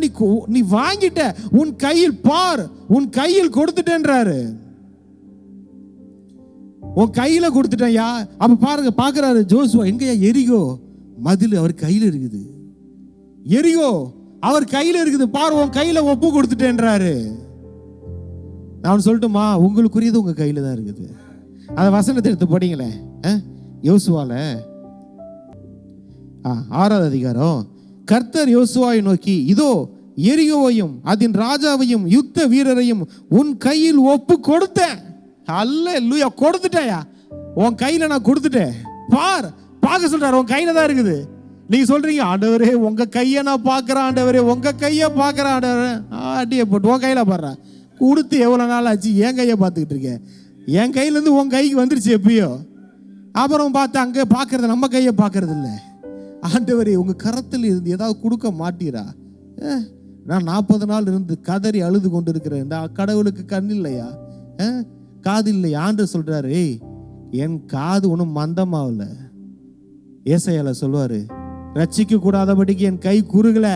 நீ வாங்கிட்ட, உன் கையில் பார், உன் கையில் கொடுத்துட்டேன்றாரு. உன் கையில கொடுத்துட்டேன்யா. அப்ப பாருங்க, பாக்குறாரு ஜோசுவா, எங்கயா? எரிகோ மதில் அவர் கையில இருக்குது. எரிகோ அவர் கையில இருக்குது, பாரு உன் கையில ஒப்பு கொடுத்துட்டேன்றாரு. நான் சொல்லட்டுமா, உங்களுக்குரியது உங்க கையில தான் இருக்குது. அந்த வசனத்தை எடுத்து படிங்களேன். யோசுவால 6வது அதிகாரம். கர்த்தர் யோசுவாவை நோக்கி, இதோ எரிகோவையும் அதன் ராஜாவையும் யுத்த வீரரையும் உன் கையில் ஒப்பு கொடுத்தேன். அல்லேலூயா, கொடுத்துட்டேயா, உன் கையில நான் கொடுத்துட்டேன். பார், பார்க்க சொல்றாரு, உன் கையில தான் இருக்குது. நீங்க சொல்றீங்க, ஆண்டவரே உங்க கையை நான் பார்க்கிறேன், ஆண்டவரே உங்க கையை பார்க்கிறேன், ஆண்டவரே. அடியே போட்டு உன் கையில பாடுற. கொடுத்து எவ்வளவு நாள் ஆச்சு? என் கையை பார்த்துக்கிட்டு இருக்கேன். என் கையிலேருந்து உன் கைக்கு வந்துருச்சு எப்பயோ. அப்புறம் பார்த்து அங்கே பார்க்கறது நம்ம கையை பார்க்கறது இல்லை. ஆண்டவரே உங்க கரத்தில் இருந்து ஏதாவது கொடுக்க மாட்டீரா? நான் 40 நாள் இருந்து கதறி அழுது கொண்டு இருக்கிறேன். இந்த கடவுளுக்கு கண் இல்லையா? காது இல்லையா? ஆண்டவர் சொல்றாரு, என் காது ஒன்றும் மந்தமாகல. ஏசாயால சொல்லுவாரு, ரட்சிக்க கூடாதபடிக்கு என் கை குறுகல,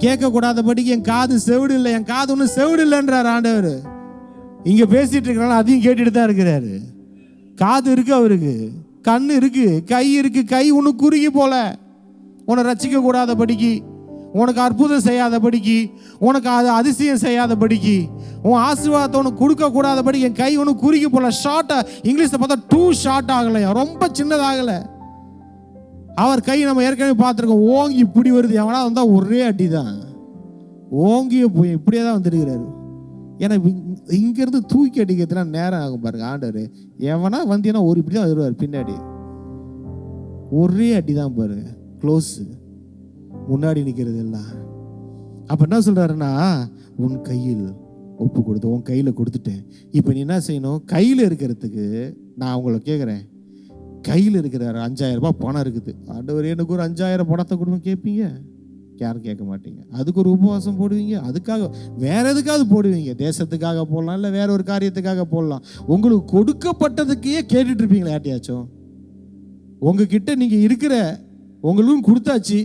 கேட்க கூடாதபடிக்கு என் காது செவிடு இல்லை. என் காது ஒன்றும் செவிடு இல்லைன்றார் ஆண்டவர். இங்க பேசிட்டு இருக்கிறாங்க, அதையும் கேட்டுட்டு தான் இருக்கிறாரு. காது இருக்கு அவருக்கு, கண்ணு இருக்கு, கை இருக்கு. கை ஒன்று குறுகி போல, உன்னை ரட்சிக்க கூடாதபடிக்கு, உனக்கு அற்புதம் செய்யாதபடிக்கு, உனக்கு அது அதிசயம் செய்யாதபடிக்கு, உன் ஆசீர்வாதத்தை உனக்கு கொடுக்க கூடாதபடி என் கை ஒன்று குறுகி போல. ஷார்ட்டா, இங்கிலீஷ்ல பார்த்தா டூ ஷார்ட் ஆகலையா, ரொம்ப சின்னதாகல. அவர் கை நம்ம ஏற்கனவே பார்த்துருக்கோம், ஓங்கி இப்படி வருது. எவனா வந்தா ஒரே அடி தான், ஓங்கிய போய் இப்படியே தான் வந்துருக்கிறாரு. ஏன்னா இங்கிருந்து தூக்கி அடிக்கிறதுனா நேரம் ஆகும் பாருங்க. ஆண்டவர் எவனா வந்தீங்கன்னா ஒரு இப்படி தான் வருவார் பின்னாடி, ஒரே அடி தான் பாருங்க, க்ளோஸ், முன்னாடி நிற்கிறது எல்லாம். அப்ப என்ன சொல்றாருன்னா, உன் கையில் ஒப்பு கொடுத்து, உன் கையில கொடுத்துட்டேன். இப்ப நீ என்ன செய்யணும்? கையில இருக்கிறதுக்கு நான் உங்களை கேட்குறேன், கையில் இருக்கிற 5000 ரூபாய் பணம் இருக்குது. ஆண்டவர் எனக்கு ஒரு 5000 பணத்தை கொடுங்க கேட்பீங்க? யாரும் கேட்க மாட்டீங்க. அதுக்கு ஒரு உபவாசம் போடுவீங்க, அதுக்காக வேற எதுக்காவது போடுவீங்க. தேசத்துக்காக போடலாம், இல்லை வேற ஒரு காரியத்துக்காக போடலாம். உங்களுக்கு கொடுக்கப்பட்டதுக்கே கேட்டுட்டு இருப்பீங்களா யார்ட்டையாச்சும்? உங்ககிட்ட நீங்க இருக்கிற உங்களுக்கும் கொடுத்தாச்சு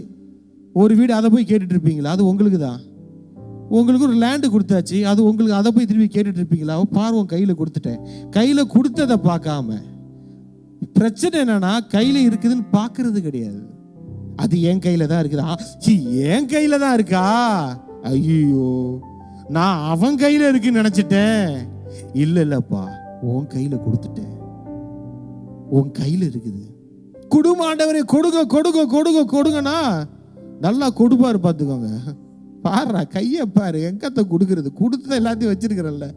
ஒரு வீடு, அதை போய் கேட்டுட்டு இருப்பீங்களா? அது உங்களுக்கு தான். உங்களுக்கு ஒரு லேண்டு கொடுத்தாச்சு, அது உங்களுக்கு, அதை போய் திரும்பி கேட்டுட்டு இருப்பீங்களா? பார்வம் கையில கொடுத்துட்டேன். கையில கொடுத்ததை பார்க்காம, பிரச்சனை என்னன்னா கையில இருக்குதுன்னு பார்க்கறது கிடையாது. அது என் கையில தான் இருக்குதா? என் கையில தான் இருக்கா? ஐயோ, நான் அவன் கையில இருக்குன்னு நினைச்சிட்டேன். இல்லப்பா, உன் கையில கொடுத்துட்டேன், உன் கையில இருக்குது. குடும்ப ஆண்டவரே, கொடுங்க கொடுங்க கொடுங்க கொடுங்கன்னா நல்லா கொடுப்பாரு. பார்த்துக்கோங்க, பாருடா கையை பாரு, எங்கத்த கொடுக்கறது? கொடுத்தத எல்லாத்தையும் வச்சிருக்கிறல்ல,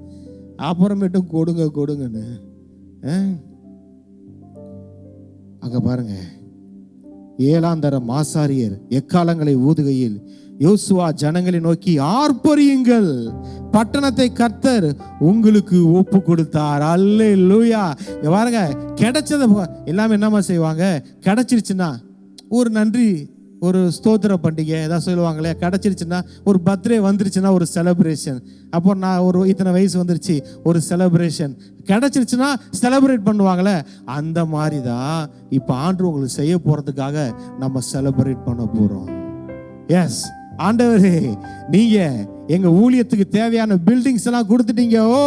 அப்புறமேட்டும் கொடுங்க கொடுங்கன்னு. அங்க பாருங்க, 7ஆம் தரம் ஆசாரியர் எக்காலங்களை ஊதுகையில் யோசுவா ஜனங்களை நோக்கி, ஆர்ப்பரியுங்கள், பட்டணத்தை கர்த்தர் உங்களுக்கு ஒப்பு கொடுத்தார். அல்லேலூயா. பாருங்க, கிடைச்சத எல்லாமே என்னமா செய்வாங்க? கிடைச்சிருச்சுன்னா ஒரு நன்றி, ஒரு ஸ்தோத்திர பண்டிகை ஏதாவது சொல்லுவாங்களே. கிடைச்சிருச்சுன்னா, ஒரு பர்த்டே வந்துருச்சுன்னா ஒரு செலிப்ரேஷன். அப்போ நான் ஒரு இத்தனை வயசு வந்துருச்சு, ஒரு செலிப்ரேஷன். கிடைச்சிருச்சுன்னா செலிப்ரேட் பண்ணுவாங்களே, அந்த மாதிரி தான் இப்போ ஆண்டு உங்களுக்கு செய்ய போறதுக்காக நம்ம செலிப்ரேட் பண்ண போறோம். எஸ் ஆண்டவரே, நீங்க எங்க ஊழியத்துக்கு தேவையான பில்டிங்ஸ் எல்லாம் கொடுத்துட்டீங்க. ஓ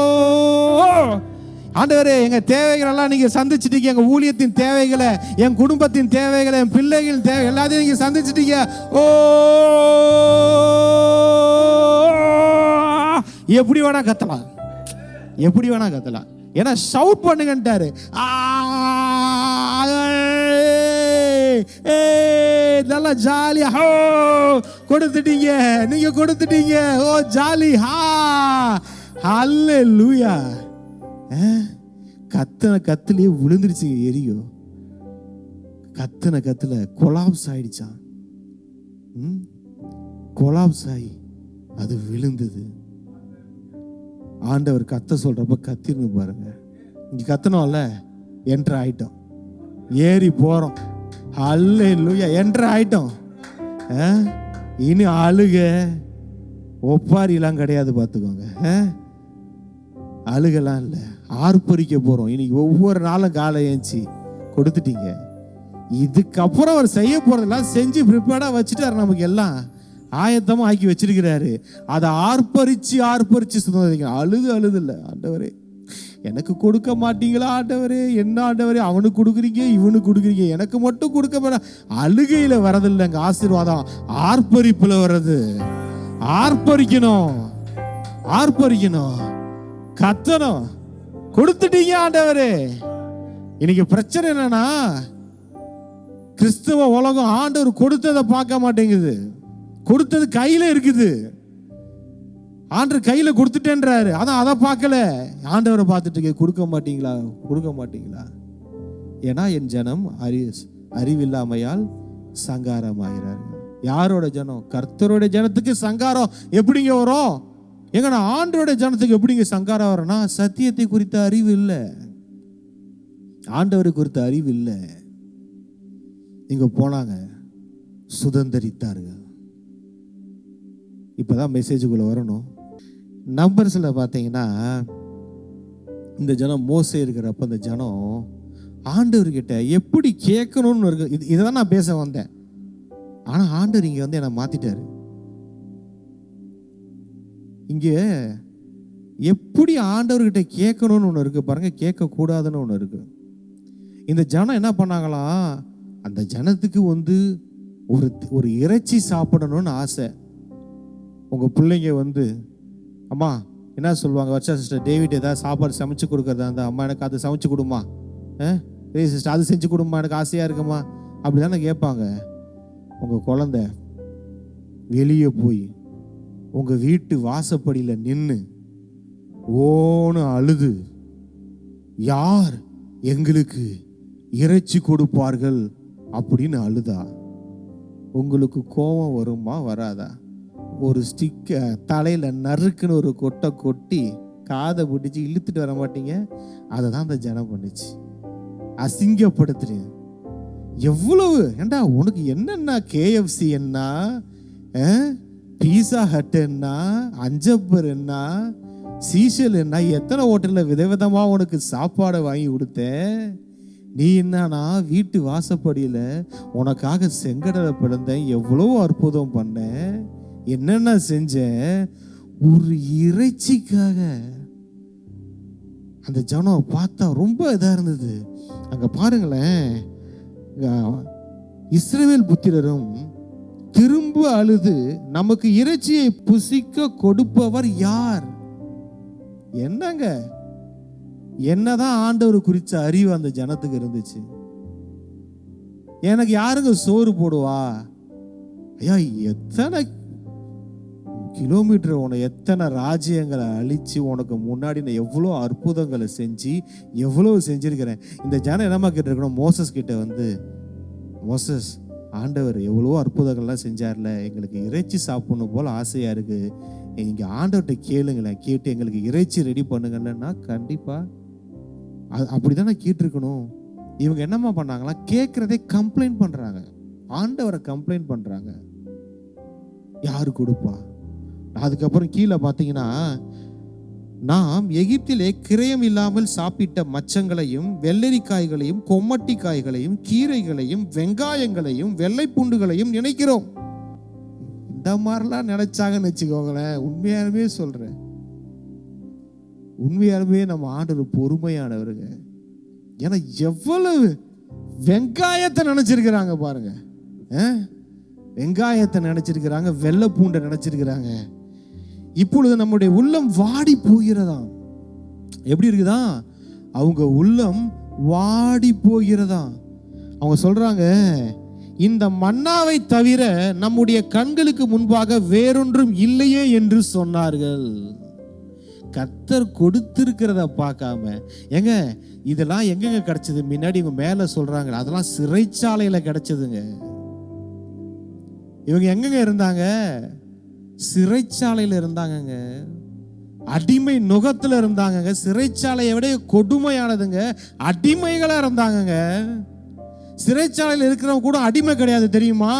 ஆண்டவரே, எங்க தேவைகள் எல்லாம் நீங்க சந்திச்சிட்டீங்க. எங்க ஊழியத்தின் தேவைகளை, என் குடும்பத்தின் தேவைகளை, என் பிள்ளைகளின் தேவை எல்லாத்தையும் நீங்க சந்திச்சிட்டீங்க. ஓ எப்படி வேணா கத்தலாம், எப்படி வேணா கத்தலாம். ஏன்னா ஷவுட் பண்ணுங்கன்ட்டாரு. நல்லா ஜாலியா கொடுத்துட்டீங்க, நீங்க கொடுத்துட்டீங்க. ஓ ஜாலி, ஹல்லேலூயா. கத்தன கத்துலயே விழுந்துருச்சு எரியோ. கத்தன கத்துல கொலாப்ஸ் ஆயிடுச்சான். கொலாப்ஸ் ஆகி அது விழுந்தது. ஆண்டவர் கத்த சொல்றப்ப கத்திருந்து பாருங்க. இங்க கத்தனோம்ல, என்ட்ரு ஆயிட்டோம், ஏறி போறோம். அல்லேலூயா, என்ட்ரு ஆயிட்டோம். இனி அழுக ஒப்பாரிலாம் கிடையாது, பார்த்துக்கோங்க. அழுகலாம் இல்லை, ஆர்ப்பரிக்க போறோம். இன்னைக்கு ஒவ்வொரு நாளும் காலை ஏஞ்சி கொடுத்துட்டீங்க. இதுக்கப்புறம் அவர் செய்ய போறதெல்லாம் செஞ்சு ப்ரிப்பேர்டா வச்சுட்டாரு, நமக்கு எல்லாம் ஆயத்தமா ஆக்கி வச்சிருக்கிறாரு. அதை ஆர்ப்பரிச்சு சுதந்திரிக்க. அழுது இல்லை, ஆண்டவரே எனக்கு கொடுக்க மாட்டீங்களா ஆண்டவரே, என்ன ஆண்டவரே, அவனுக்கு கொடுக்குறீங்க இவனுக்கு கொடுக்குறீங்க, எனக்கு மட்டும் கொடுக்க மாட்டா. அழுகையில வரதில்லைங்க ஆசீர்வாதம், ஆர்ப்பரிப்புல வர்றது. ஆர்ப்பரிக்கணும், கத்தணும். கொடுத்துட்டீங்க ஆண்டவரே. இன்னைக்கு பிரச்சனை என்னன்னா, கிறிஸ்தவ உலகம் ஆண்டவர் கொடுத்ததை பார்க்க மாட்டேங்குது. கொடுத்தது கையில இருக்குது, ஆண்டவர் கையில கொடுத்துட்டேன்றாரு. அதான் அதை பார்க்கல, ஆண்டவரை பார்த்துட்டு கொடுக்க மாட்டீங்களா. ஏன்னா என் ஜனம் அறிவில்லாமையால் சங்காரமாகிறார். யாரோட ஜனம்? கர்த்தரோட ஜனத்துக்கு சங்காரம் எப்படிங்க வரும்? எங்கன்னா ஆண்டவரோட ஜனத்துக்கு எப்படிங்க சங்காரம் வரும்னா, சத்தியத்தை குறித்த அறிவு இல்லை, ஆண்டவரை குறித்த அறிவு இல்லை. இங்க போனாங்க, சுதந்திரித்தார்கள். இப்பதான் மெசேஜுக்குள்ள வரணும். நம்பர்ஸ்ல பார்த்தீங்கன்னா, இந்த ஜனம் மோசே இருக்கிறப்ப இந்த ஜனம் ஆண்டவர்கிட்ட எப்படி கேட்கணும்னு இருக்கு. இதைதான் நான் பேச வந்தேன். ஆனா ஆண்டவர் இங்க வந்து என்னை மாத்திட்டாரு. இங்க எப்படி ஆண்டவர்கிட்ட கேட்கணும்னு ஒன்று இருக்கு பாருங்க, கேட்கக்கூடாதுன்னு ஒன்று இருக்கு. இந்த ஜனம் என்ன பண்ணாங்களாம், அந்த ஜனத்துக்கு வந்து ஒரு இறைச்சி சாப்பிடணும்னு ஆசை. உங்க பிள்ளைங்க வந்து, அம்மா என்ன சொல்லுவாங்க, வச்சா சிஸ்டர் டேவிட் ஏதாவது சாப்பாடு சமைச்சு கொடுக்குறதா இருந்தா, அம்மா எனக்கு அது சமைச்சு கொடுமா, சிஸ்டர் அது செஞ்சு கொடுமா, எனக்கு ஆசையா இருக்குமா, அப்படிதானே கேட்பாங்க. உங்க குழந்தை வெளியே போய் உங்க வீட்டு வாசப்படியில் நின்று ஓன்னு அழுது, யார் எங்களுக்கு இறைச்சி கொடுப்பார்கள் அப்படின்னு அழுதா, உங்களுக்கு கோபம் வருமா வராதா? ஒரு ஸ்டிக்க தலையில நறுக்குன்னு ஒரு கொட்டை கொட்டி காதை பிடிச்சி இழுத்துட்டு வர மாட்டீங்க? அதை தான் அந்த ஜனம் பண்ணுச்சு. அசிங்கப்படுத்துறீங்க. எவ்வளவு ஏண்டா, உனக்கு என்னன்னா கேஎஃப்சி என்ன, பீஸா ஹட் என்ன, அஞ்சப்பர் என்ன, சீசல் என்ன, எத்தனை ஹோட்டலில் விதவிதமா உனக்கு சாப்பாடை வாங்கி கொடுத்தேன். நீ என்னன்னா வீட்டு வாசப்படியில் உனக்காக செங்கடலை பிறந்தேன், எவ்வளோ அற்புதம் பண்ணேன், என்னென்ன செஞ்சேன், ஒரு இறைச்சிக்காக. அந்த ஜனம் பார்த்தா ரொம்ப இதா இருந்தது. அங்க பாருங்களேன், இஸ்ரவேல் புத்திரரும் திரும்ப அழுது, நமக்கு இறைச்சியை புசிக்க கொடுப்பவர் யார்? என்னங்க, என்னதான் ஆண்டவர் குறிச்ச அறிவு அந்த ஜனத்துக்கு இருந்துச்சு. எனக்கு யாருங்க சோறு போடுவா? ஐயா, எத்தனை கிலோமீட்டர், உனக்கு எத்தனை ராஜ்யங்களை அழிச்சு உனக்கு முன்னாடி நான் எவ்வளோ அற்புதங்களை செஞ்சு எவ்வளோ செஞ்சிருக்கிறேன். இந்த ஜனம் என்னமா கேட்டிருக்கணும், மோசஸ் கிட்ட வந்து, மோசஸ் ஆண்டவர் எவ்வளோ அற்புதங்கள்லாம் செஞ்சார்ல, எங்களுக்கு இறைச்சி சாப்பிடணும் போல ஆசையா இருக்கு, நீங்க ஆண்டவர்கிட்ட கேளுங்களேன், கேட்டு எங்களுக்கு இறைச்சி ரெடி பண்ணுங்கள்னா. கண்டிப்பா அப்படிதானே கேட்டிருக்கணும். இவங்க என்னமா பண்ணாங்களா, கேட்கறதே கம்ப்ளைண்ட் பண்றாங்க, ஆண்டவரை கம்ப்ளைண்ட் பண்றாங்க, யாரு கொடுப்பா. அதுக்கப்புறம் கீழே பார்த்தீங்கன்னா, நாம் எகிப்திலே கிரயம் இல்லாமல் சாப்பிட்ட மச்சங்களையும் வெள்ளரிக்காய்களையும் கொம்மட்டிக்காய்களையும் கீரைகளையும் வெங்காயங்களையும் வெள்ளை பூண்டுகளையும் நினைக்கிறோம். இந்த மாதிரிலாம் நினைச்சாங்கன்னு வச்சுக்கோங்களேன். உண்மையாலுமே சொல்றேன், உண்மையாலுமே நம்ம ஆண்டவர் பொறுமையானவருங்க. ஏன்னா எவ்வளவு வெங்காயத்தை நினைச்சிருக்கிறாங்க பாருங்க, வெங்காயத்தை நினைச்சிருக்கிறாங்க, வெள்ளை பூண்டை நினைச்சிருக்கிறாங்க. இப்பொழுது நம்முடைய உள்ளம் வாடி போகிறதா. எப்படி இருக்குதா? அவங்க உள்ளம் வாடி போகிறதா. அவங்க சொல்றாங்க, இந்த மன்னாவை தவிர நம்முடைய கண்களுக்கு முன்பாக வேறொன்றும் இல்லையே என்று சொன்னார்கள். கர்த்தர் கொடுத்திருக்கிறத பார்க்காம, எங்க இதெல்லாம் எங்கெங்க கிடைச்சது? முன்னாடி இவங்க மேல சொல்றாங்க, அதெல்லாம் சிறைச்சாலையில கிடைச்சதுங்க. இவங்க எங்கெங்க இருந்தாங்க? சிறைச்சாலையில் இருந்தாங்கங்க. அடிமை நுகத்துல இருந்தாங்க. சிறைச்சாலையை விட கொடுமையானதுங்க, அடிமைகளா இருந்தாங்க. சிறைச்சாலையில் இருக்கிறவங்க கூட அடிமை கிடையாது தெரியுமா?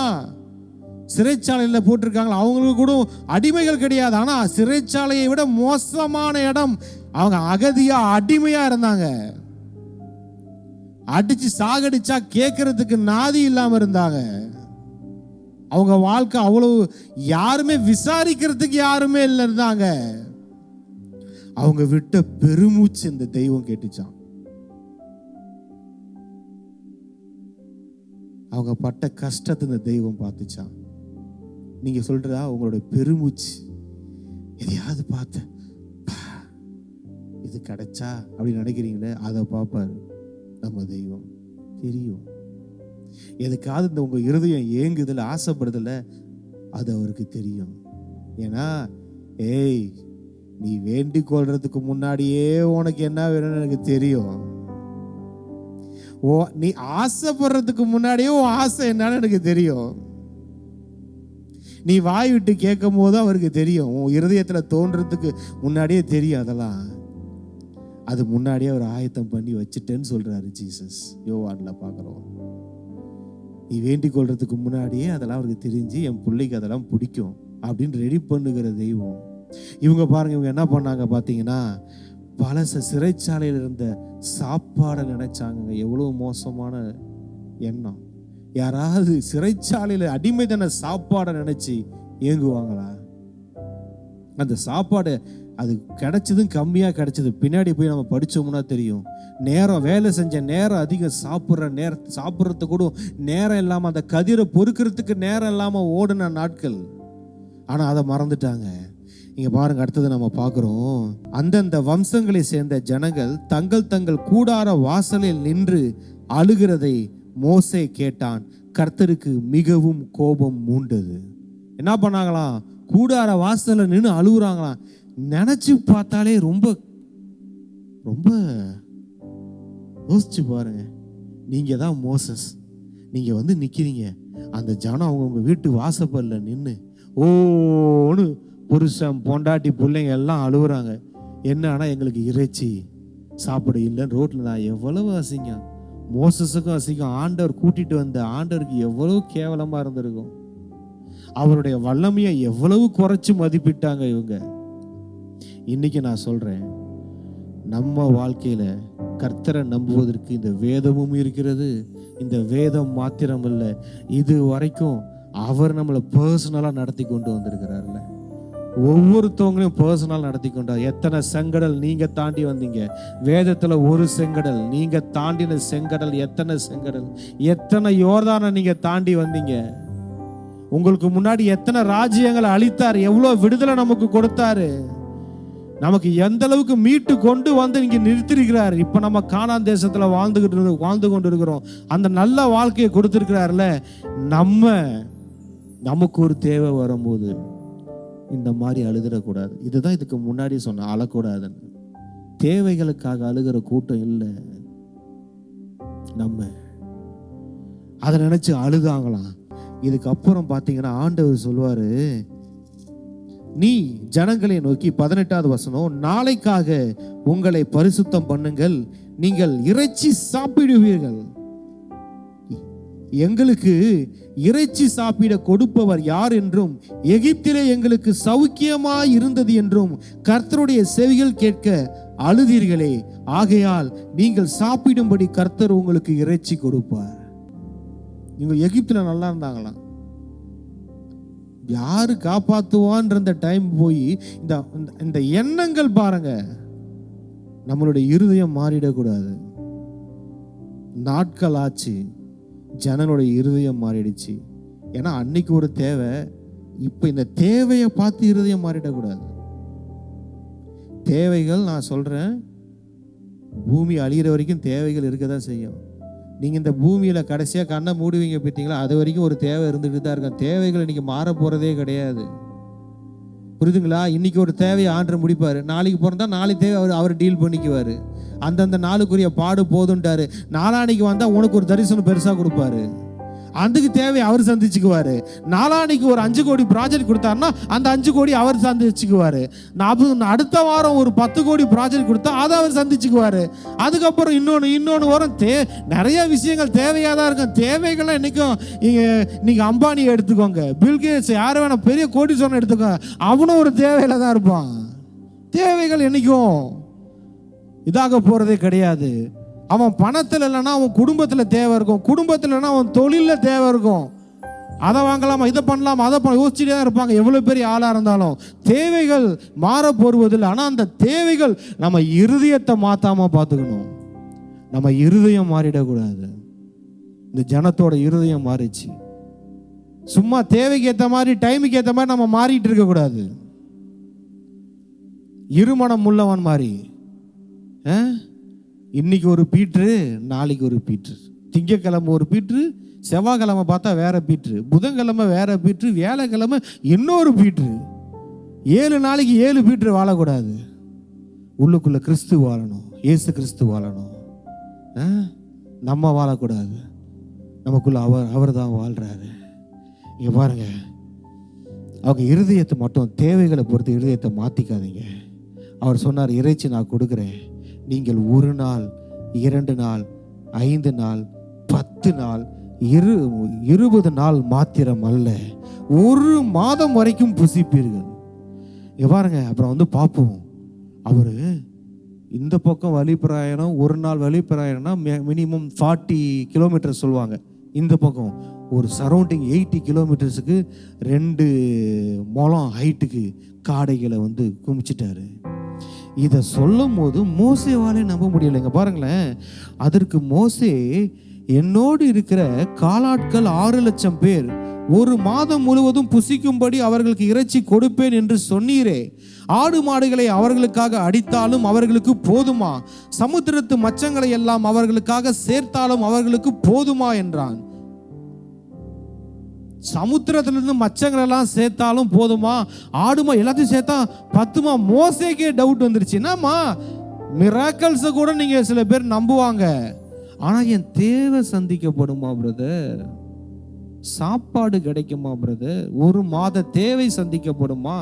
சிறைச்சாலையில் போட்டிருக்காங்க, அவங்களுக்கு கூட அடிமைகள் கிடையாது. ஆனா சிறைச்சாலையை விட மோசமான இடம். அவங்க அகதியா அடிமையா இருந்தாங்க. அடிச்சு சாகடிச்சா கேட்கறதுக்கு நாதி இல்லாம இருந்தாங்க. அவங்க வாழ்க்கை அவ்வளவு, யாருமே விசாரிக்கிறதுக்கு யாருமே இல்லை இருந்தாங்க. அவங்க விட்ட பெருமூச்சு இந்த தெய்வம் கேட்டுச்சான். அவங்க பட்ட கஷ்டத்தை இந்த தெய்வம் பார்த்துச்சான். நீங்க சொல்றா உங்களோட பெருமூச்சு எதையாவது பார்த்த இது கிடைச்சா அப்படின்னு நினைக்கிறீங்களே, அதை பார்ப்பாரு நம்ம தெய்வம். தெரியும் எதுக்காவது இந்த உங்க இருதயம் ஏங்குதுல, ஆசைப்படுதுல, அது அவருக்கு தெரியும். ஏன்னா ஏய், நீ வேண்டிக் கொள்றதுக்கு முன்னாடியே உனக்கு என்ன வேணும்னு எனக்கு தெரியும். நீ ஆசைப்படுறதுக்கு முன்னாடியே உன் ஆசை என்னன்னு எனக்கு தெரியும். நீ வாய் விட்டு கேட்கும் போது அவருக்கு தெரியும். உன் இருதயத்துல தோன்றதுக்கு முன்னாடியே தெரியும். அதெல்லாம் அது முன்னாடியே அவர் ஆயத்தம் பண்ணி வச்சுட்டேன்னு சொல்றாரு ஜீசஸ். யோவான்ல பாக்குறோம். நீ வேண்டிக் கொள்றதுக்கு முன்னாடியே அதெல்லாம் அவருக்கு தெரிஞ்சு, என் பிள்ளைக்கு அதெல்லாம் பிடிக்கும் அப்படின்னு ரெடி பண்ணுகிற தெய்வம். இவங்க பாருங்க, இவங்க என்ன பண்ணாங்க பார்த்தீங்கன்னா, பலச சிறைச்சாலையில் இருந்த சாப்பாடை நினைச்சாங்க. எவ்வளவு மோசமான எண்ணம். யாராவது சிறைச்சாலையில் அடிமைதான சாப்பாடை நினைச்சு ஏங்குவாங்களா? அந்த சாப்பாடு அது கிடைச்சதும் கம்மியா கிடைச்சது. பின்னாடி போய் நம்ம படிச்சோம்னா தெரியும். நேரம், வேலை செஞ்ச நேரம் அதிகம், சாப்பிட்றதுக்கு கூட நேரம் இல்லாம, அந்த கதிரை பொறுக்கிறதுக்கு நேரம் இல்லாம ஓடின நாட்கள். ஆனா அதை மறந்துட்டாங்க. இங்க பாருங்க, அடுத்தது நம்ம பார்க்கிறோம். அந்தந்த வம்சங்களை சேர்ந்த ஜனங்கள் தங்கள் தங்கள் கூடார வாசலில் நின்று அழுகிறதை மோசே கேட்டான். கர்த்தருக்கு மிகவும் கோபம் மூண்டது. என்ன பண்ணாங்களாம்? கூடார வாசல்ல நின்று அழுகுறாங்களாம். நினைச்சு பார்த்தாலே ரொம்ப ரொம்ப யோசிச்சு பாருங்க. நீங்க தான் மோசஸ், நீங்க வந்து நிக்கிறீங்க. அந்த ஜனம் அவங்கவுங்க வீட்டு வாசப்பல்ல நின்று ஓன்னு புருஷன் பொண்டாட்டி பிள்ளைங்க எல்லாம் அழுகுறாங்க. என்னன்னா எங்களுக்கு இறைச்சி சாப்பிட இல்லைன்னு ரோட்ல. நான் எவ்வளவு அசிங்கம், மோசஸுக்கும் அசிங்கம். ஆண்டவர் கூட்டிட்டு வந்த ஆண்டவருக்கு எவ்வளவு கேவலமா இருந்திருக்கும். அவருடைய வல்லமையை எவ்வளவு குறைச்சு மதிப்பிட்டாங்க இவங்க. இன்னைக்கு நான் சொல்றேன், நம்ம வாழ்க்கையில கர்த்தரை நம்புவதற்கு இந்த வேதமும் இருக்கிறது. இந்த வேதம் மாத்திரம் இல்ல, இது வரைக்கும் அவர் நம்மளை பர்சனலா நடத்தி கொண்டு வந்திருக்கிறார்ல. ஒவ்வொருத்தவங்களையும் பர்சனல் நடத்தி கொண்டார். எத்தனை செங்கடல் நீங்க தாண்டி வந்தீங்க. வேதத்துல ஒரு செங்கடல், நீங்க தாண்டின செங்கடல் எத்தனை செங்கடல், எத்தனை யோர்தானை நீங்க தாண்டி வந்தீங்க. உங்களுக்கு முன்னாடி எத்தனை ராஜ்யங்களை அழித்தார், எவ்வளவு விடுதலை நமக்கு கொடுத்தாரு, நமக்கு எந்த அளவுக்கு மீட்டு கொண்டு வந்து இங்க நிறுத்திருக்கிறார். இப்ப நம்ம கானான் தேசத்துல வாழ்ந்து கொண்டு இருக்கிறோம். அந்த நல்ல வாழ்க்கையை கொடுத்திருக்கிறார்ல. நமக்கு ஒரு தேவை வரும்போது இந்த மாதிரி அழுகிடக்கூடாது. இதுதான் இதுக்கு முன்னாடி சொன்ன, அழக்கூடாதுன்னு. தேவைகளுக்காக அழுகிற கூட்டம் இல்லை. நம்ம அதை நினைச்சு அழுதாங்களாம். இதுக்கப்புறம் பாத்தீங்கன்னா ஆண்டவர் சொல்வாரு, நீ ஜனங்களை நோக்கி 18வது வசனம், நாளைக்காக உங்களை பரிசுத்தம் பண்ணுங்கள், நீங்கள் இறைச்சி சாப்பிடுவீர்கள். எங்களுக்கு இறைச்சி சாப்பிட கொடுப்பவர் யார் என்றும், எகிப்திலே எங்களுக்கு சௌக்கியமாய் இருந்தது என்றும் கர்த்தருடைய செவிகள் கேட்க அழுதீர்களே. ஆகையால் நீங்கள் சாப்பிடும்படி கர்த்தர் உங்களுக்கு இறைச்சி கொடுப்பார். இவங்க எகிப்துல நல்லா இருந்தாங்களாம். யாரு காப்பாத்துவான்ற டைம் போய் இந்த எண்ணங்கள் பாருங்க, நம்மளுடைய இருதயம் மாறிடக்கூடாது. நாட்கள் ஆச்சு, ஜனனுடைய இருதயம் மாறிடுச்சு. ஏன்னா அன்னைக்கு ஒரு தேவை, இப்ப இந்த தேவையை பார்த்து இருதயம் மாறிடக்கூடாது. தேவைகள், நான் சொல்றேன், பூமி அழிகிற வரைக்கும் தேவைகள் இருக்கதான் செய்யும். நீங்க இந்த பூமியில கடைசியா கண்ணை மூடுவீங்க பார்த்தீங்களா, அது வரைக்கும் ஒரு தேவை இருந்துட்டு தான் இருக்கும். தேவைகள் இன்னைக்கு மாற போறதே கிடையாது. புரியுதுங்களா? இன்னைக்கு ஒரு தேவையை ஆண்டு முடிப்பாரு, நாளைக்கு பிறந்தா நாளைக்கு தேவை அவர் டீல் பண்ணிக்குவாரு. அந்தந்த நாளுக்குரிய பாடு போதுன்ட்டாரு. நாளானைக்கு வந்தா உனக்கு ஒரு தரிசனம் பெருசா கொடுப்பாரு. அதுக்கு தேவை அவர் சந்திச்சுக்குவாரு. நாளானிக்கு ஒரு 5 கோடி ப்ராஜெக்ட் கொடுத்தாருன்னா அந்த 5 கோடி அவர் சந்திச்சுக்குவாரு. அடுத்த வாரம் ஒரு 10 கோடி ப்ராஜெக்ட் கொடுத்தா அதை அவர் சந்திச்சுக்குவாரு. அதுக்கப்புறம் இன்னொன்று வரும். நிறைய விஷயங்கள் தேவையாக தான் இருக்கும். தேவைகள்லாம் என்னைக்கும் நீங்க அம்பானியை எடுத்துக்கோங்க, பில்கேட்ஸ், யாரும் வேணா பெரிய கோடீஸ்வரன் எடுத்துக்கோங்க, அவனும் ஒரு தேவையில தான் இருப்பான். தேவைகள் என்னைக்கும் இதாக போறதே கிடையாது. அவன் பணத்தில் இல்லைன்னா அவன் குடும்பத்தில் தேவை இருக்கும், குடும்பத்தில் இல்லைன்னா அவன் தொழிலில் தேவை இருக்கும். அதை வாங்கலாமா, இதை பண்ணலாமா, அதை யோசிச்சுட்டே தான் இருப்பாங்க. எவ்வளோ பெரிய ஆளாக இருந்தாலும் தேவைகள் மாற போடுவதில்லை. ஆனால் அந்த தேவைகள் நம்ம இருதயத்தை மாற்றாமல் பார்த்துக்கணும். நம்ம இருதயம் மாறிடக்கூடாது. இந்த ஜனத்தோட இருதயம் மாறிச்சு. சும்மா தேவைக்கு ஏற்ற மாதிரி டைமுக்கு ஏற்ற மாதிரி நம்ம மாறிட்டு இருக்கக்கூடாது. இருமனம் உள்ளவன் மாதிரி இன்னைக்கு ஒரு பீட்ரு, நாளைக்கு ஒரு பீட்ரு, திங்கக்கிழமை ஒரு பீட்ரு, செவ்வாய்க்கிழமை பார்த்தா வேற பீட்ரு, புதன்கிழமை வேற பீட்ரு, வியாழக்கிழமை இன்னொரு பீட்ரு. 7 நாளைக்கு 7 பீட்ரு வாழக்கூடாது. உள்ளுக்குள்ள கிறிஸ்து வாழணும், இயேசு கிறிஸ்து வாழணும். நம்ம வாழக்கூடாது. நமக்குள்ள அவர் தான் வாழ்றாரு. இங்க பாருங்க, அவங்க இருதயத்தை மட்டும் தேவைகளை பொறுத்து இருதயத்தை மாத்திக்காதீங்க. அவர் சொன்னார், இறைச்சி நான் கொடுக்குறேன், நீங்கள் 1 நாள் 2 நாள் 5 நாள் 10 நாள் 20 நாள் மாத்திரம் அல்ல, 1 மாதம் வரைக்கும் புசிப்பீர்கள். பாருங்க, அப்புறம் பார்ப்போம். அவரு இந்த பக்கம் வழிப்பிராயணம், 1 நாள் வழிப்பிராயணம்னா மினிமம் 40 கிலோமீட்டர் சொல்லுவாங்க. இந்த பக்கம் ஒரு சரௌண்டிங் 80 கிலோமீட்டர்ஸுக்கு 2 முழம் ஹைட்டுக்கு காடைகளை குமிச்சிட்டாரு. இதை சொல்லும் போது மோசேவாலே நம்ப முடியலைங்க. பாருங்களேன், அதற்கு மோசே, என்னோடு இருக்கிற காலாட்கள் 6 லட்சம் பேர் 1 மாதம் முழுவதும் புசிக்கும்படி அவர்களுக்கு இறைச்சி கொடுப்பேன் என்று சொன்னீரே, ஆடு மாடுகளை அவர்களுக்காக அடித்தாலும் அவர்களுக்கு போதுமா? சமுத்திரத்து மச்சங்களை எல்லாம் அவர்களுக்காக சேர்த்தாலும் அவர்களுக்கு போதுமா என்றான். சமுத்திரத்திலிருந்து மச்சங்கள் எல்லாம் சேர்த்தாலும் போதுமா? ஆடுமா எல்லாத்தையும் சேர்த்தா பத்துமா? மோசேக்கே டவுட் வந்துருச்சு. என்னம்மா, மிராக்கல்ஸை கூட நீங்க சில பேர் நம்புவாங்க, ஆனா என் தேவை சந்திக்கப்படுமா பிரதர்? சாப்பாடு கிடைக்குமா பிரதர்? 1 மாத தேவை சந்திக்கப்படுமா?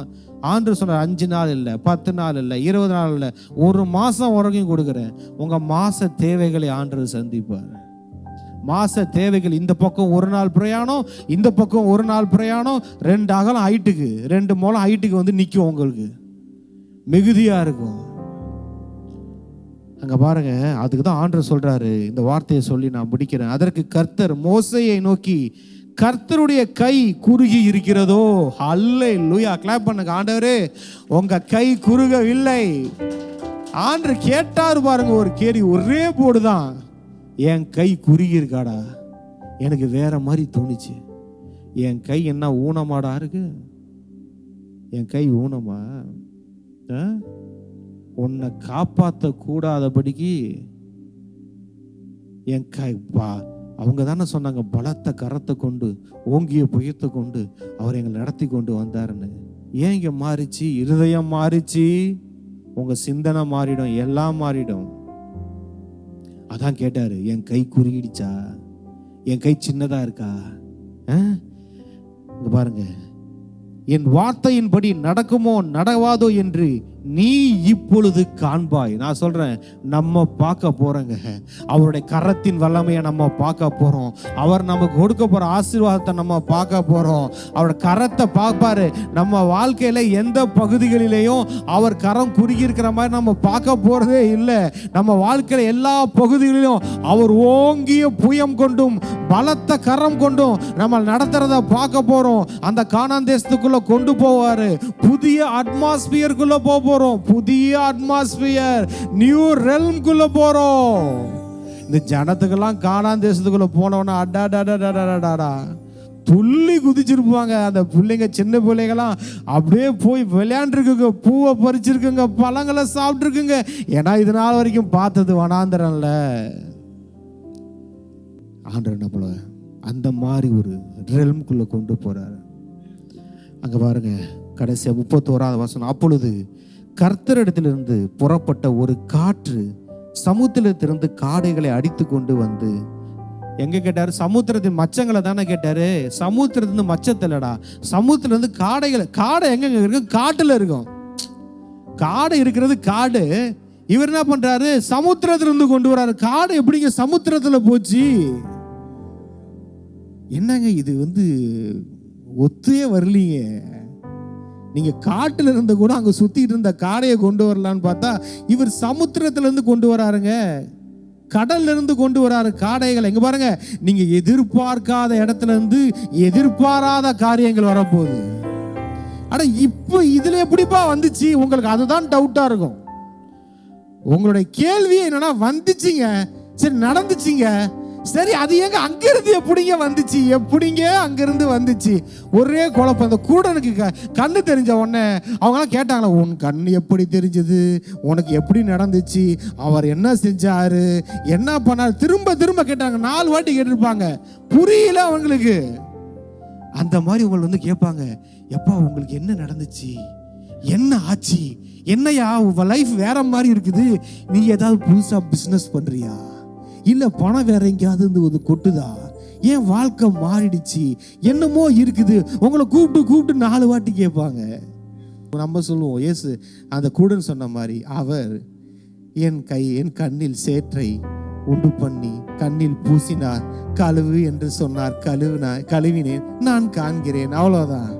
ஆண்டு சொன்ன 5 நாள் இல்லை, 10 நாள் இல்லை, 20 நாள் இல்லை, 1 மாசம் வரைக்கும் கொடுக்குறேன். உங்க மாச தேவைகளை ஆண்டு சந்திப்பார். மாச தேவைகள், இந்த பக்கம் 1 நாள் பிரயாணம், இந்த பக்கம் 1 நாள் பிரயாணம், 2 அகலம் ஹைட்டுக்கு, 2 முழம் ஹைட்டுக்கு நிற்கும். உங்களுக்கு மிகுதியா இருக்கும். அங்க பாருங்க, அதுக்கு தான் ஆண்டவர் சொல்றாரு. இந்த வார்த்தையை சொல்லி நான் முடிக்கிறேன். அதற்கு கர்த்தர் மோசேயை நோக்கி, கர்த்தருடைய கை குறுகி இருக்கிறதோ? அல்லேலூயா, கிளாப் பண்ணுங்க. ஆண்டவரே, உங்க கை குறுகவில்லை. ஆண்டவர் கேட்டாரு பாருங்க, ஒரு கேள்வி, ஒரே போடுதான். என் கை குறுகி இருக்காடா? எனக்கு வேற மாதிரி தோணுச்சு. என் கை என்ன ஊனமாடா இருக்கு? என் கை ஊனமா? உன்னை காப்பாற்ற கூடாதபடிக்கு என் கை அவங்க தானே சொன்னாங்க, பலத்த கரத்தை கொண்டு ஓங்கிய புயத்தை கொண்டு அவர் எங்களை நடத்தி கொண்டு வந்தாருன்னு. ஏன் இங்க மாறிச்சு? இருதயம் மாறிச்சு, உங்க சிந்தனை மாறிடும், எல்லாம் மாறிடும். அதான் கேட்டாரு, என் கை குறுகிடுச்சா? என் கை சின்னதா இருக்கா? பாருங்க, என் வார்த்தையின்படி நடக்குமோ நடவாதோ என்று நீ இப்பொழுது காண்பாய். நான் சொல்றேன், நம்ம பார்க்க போறோங்க. அவருடைய கரத்தின் வல்லமையை நம்ம பார்க்க போறோம். அவர் நமக்கு கொடுக்க போற ஆசீர்வாதத்தை நம்ம பார்க்க போறோம். அவருடைய கரத்தை பார்ப்பாரு. நம்ம வாழ்க்கையில எந்த பகுதிகளிலேயும் அவர் கரம் குறுகி இருக்கிற மாதிரி நம்ம பார்க்க போறதே இல்லை. நம்ம வாழ்க்கையில எல்லா பகுதிகளிலும் அவர் ஓங்கிய புயம் கொண்டும் பலத்த கரம் கொண்டும் நம்ம நடத்துறத பார்க்க போறோம். அந்த கானான் தேசத்துக்குள்ள கொண்டு போவாரு. புதிய அட்மாஸ்பியருக்குள்ள போறோம். புதிய அட்மாஸ்பியர், நியூ ரெல்ம்குள்ள போறோம். இந்த ஜனத்துக்கெல்லாம் கானான் தேசத்துக்குள்ள போனவனா அடாடாடாடாடாடா துள்ளி குதிச்சிருப்பாங்க. அந்த பிள்ளைங்க, சின்ன பிள்ளைங்களாம் அப்படியே போய் விளையாண்டுருக்குங்க, பூவை பறிச்சிருக்குங்க, பழங்களை சாப்பிட்டுருக்குங்க. ஏன்னா இது நாள் வரைக்கும் பார்த்தது வனாந்தரம்ல. ஆண்டவர் நம்மள அந்த மாதிரி ஒரு ரெல்ம்குள்ள கொண்டு போறாரு. அங்க பாருங்க, கடைசியா 31வது வசனம். அப்பொழுது கர்த்தரிடத்திலிருந்து புறப்பட்ட ஒரு காற்று சமுத்திரத்திலிருந்து காடைகளை அடித்து கொண்டு வந்து எங்க கேட்டாரு? சமுத்திரத்தின் மச்சங்களை தானே கேட்டாரு. சமுத்திரத்திலிருந்து மச்சத்தில்லடா, சமுத்திரத்திலிருந்து காடைகளை. காடை எங்க இருக்கும்? காட்டுல இருக்கும். காடை இருக்கிறது காடு. இவர் என்ன பண்றாரு? சமுத்திரத்திலிருந்து கொண்டு வராரு. காடை எப்படிங்க சமுத்திரத்துல போச்சு? என்னங்க இது ஒத்தே வரலீங்க. நீங்க காட்டுல இருந்த கூட அங்க சுத்திட்டு இருந்த காடையை கொண்டு வரலான்னு பார்த்தா இவர் சமுத்திரத்துல இருந்து கொண்டு வராருங்க. கடல்ல இருந்து கொண்டு வராரு காடைகள். எங்க பாருங்க, நீங்க எதிர்பார்க்காத இடத்துல இருந்து எதிர்பாராத காரியங்கள் வரப்போகுது. ஆனா இப்ப இதுல எப்படிப்பா வந்துச்சு? உங்களுக்கு அதுதான் டவுட்டா இருக்கும். உங்களுடைய கேள்வி என்னன்னா, வந்துச்சுங்க, சரி நடந்துச்சுங்க, சரி அது எங்க அங்கிருந்து எப்படிங்க வந்துச்சு? எப்படிங்க அங்கிருந்து வந்துச்சு? ஒரே குழப்பம். அந்த கூடனுக்கு கண்ணு தெரிஞ்ச உடனே அவங்களாம் கேட்டாங்களா, உன் கண்ணு எப்படி தெரிஞ்சது? உனக்கு எப்படி நடந்துச்சு? அவர் என்ன செஞ்சாரு? என்ன பண்ணாரு? திரும்ப திரும்ப கேட்டாங்க. 4 வாட்டி கேட்டிருப்பாங்க. புரியல அவங்களுக்கு. அந்த மாதிரி உங்களை கேட்பாங்க, எப்பா உங்களுக்கு என்ன நடந்துச்சு? என்ன ஆச்சு? என்னையா உங்க லைஃப் வேற மாதிரி இருக்குது? நீ ஏதாவது புதுசா பிசினஸ் பண்றியா? இல்ல பணம் வேற எங்கேயாவது கொட்டுதா? ஏன் வாழ்க்கை மாறிடுச்சு? என்னமோ இருக்குது. உங்களை கூப்பிட்டு 4 வாட்டி கேட்பாங்க. நம்ம சொல்லுவோம், இயேசு அந்த கூடன் சொன்ன மாதிரி, அவர் என் கண்ணில் சேற்றை உண்டு பண்ணி கண்ணில் பூசினார், கழுவு என்று சொன்னார், கழுவினேன், நான் காண்கிறேன். அவ்வளவுதான்.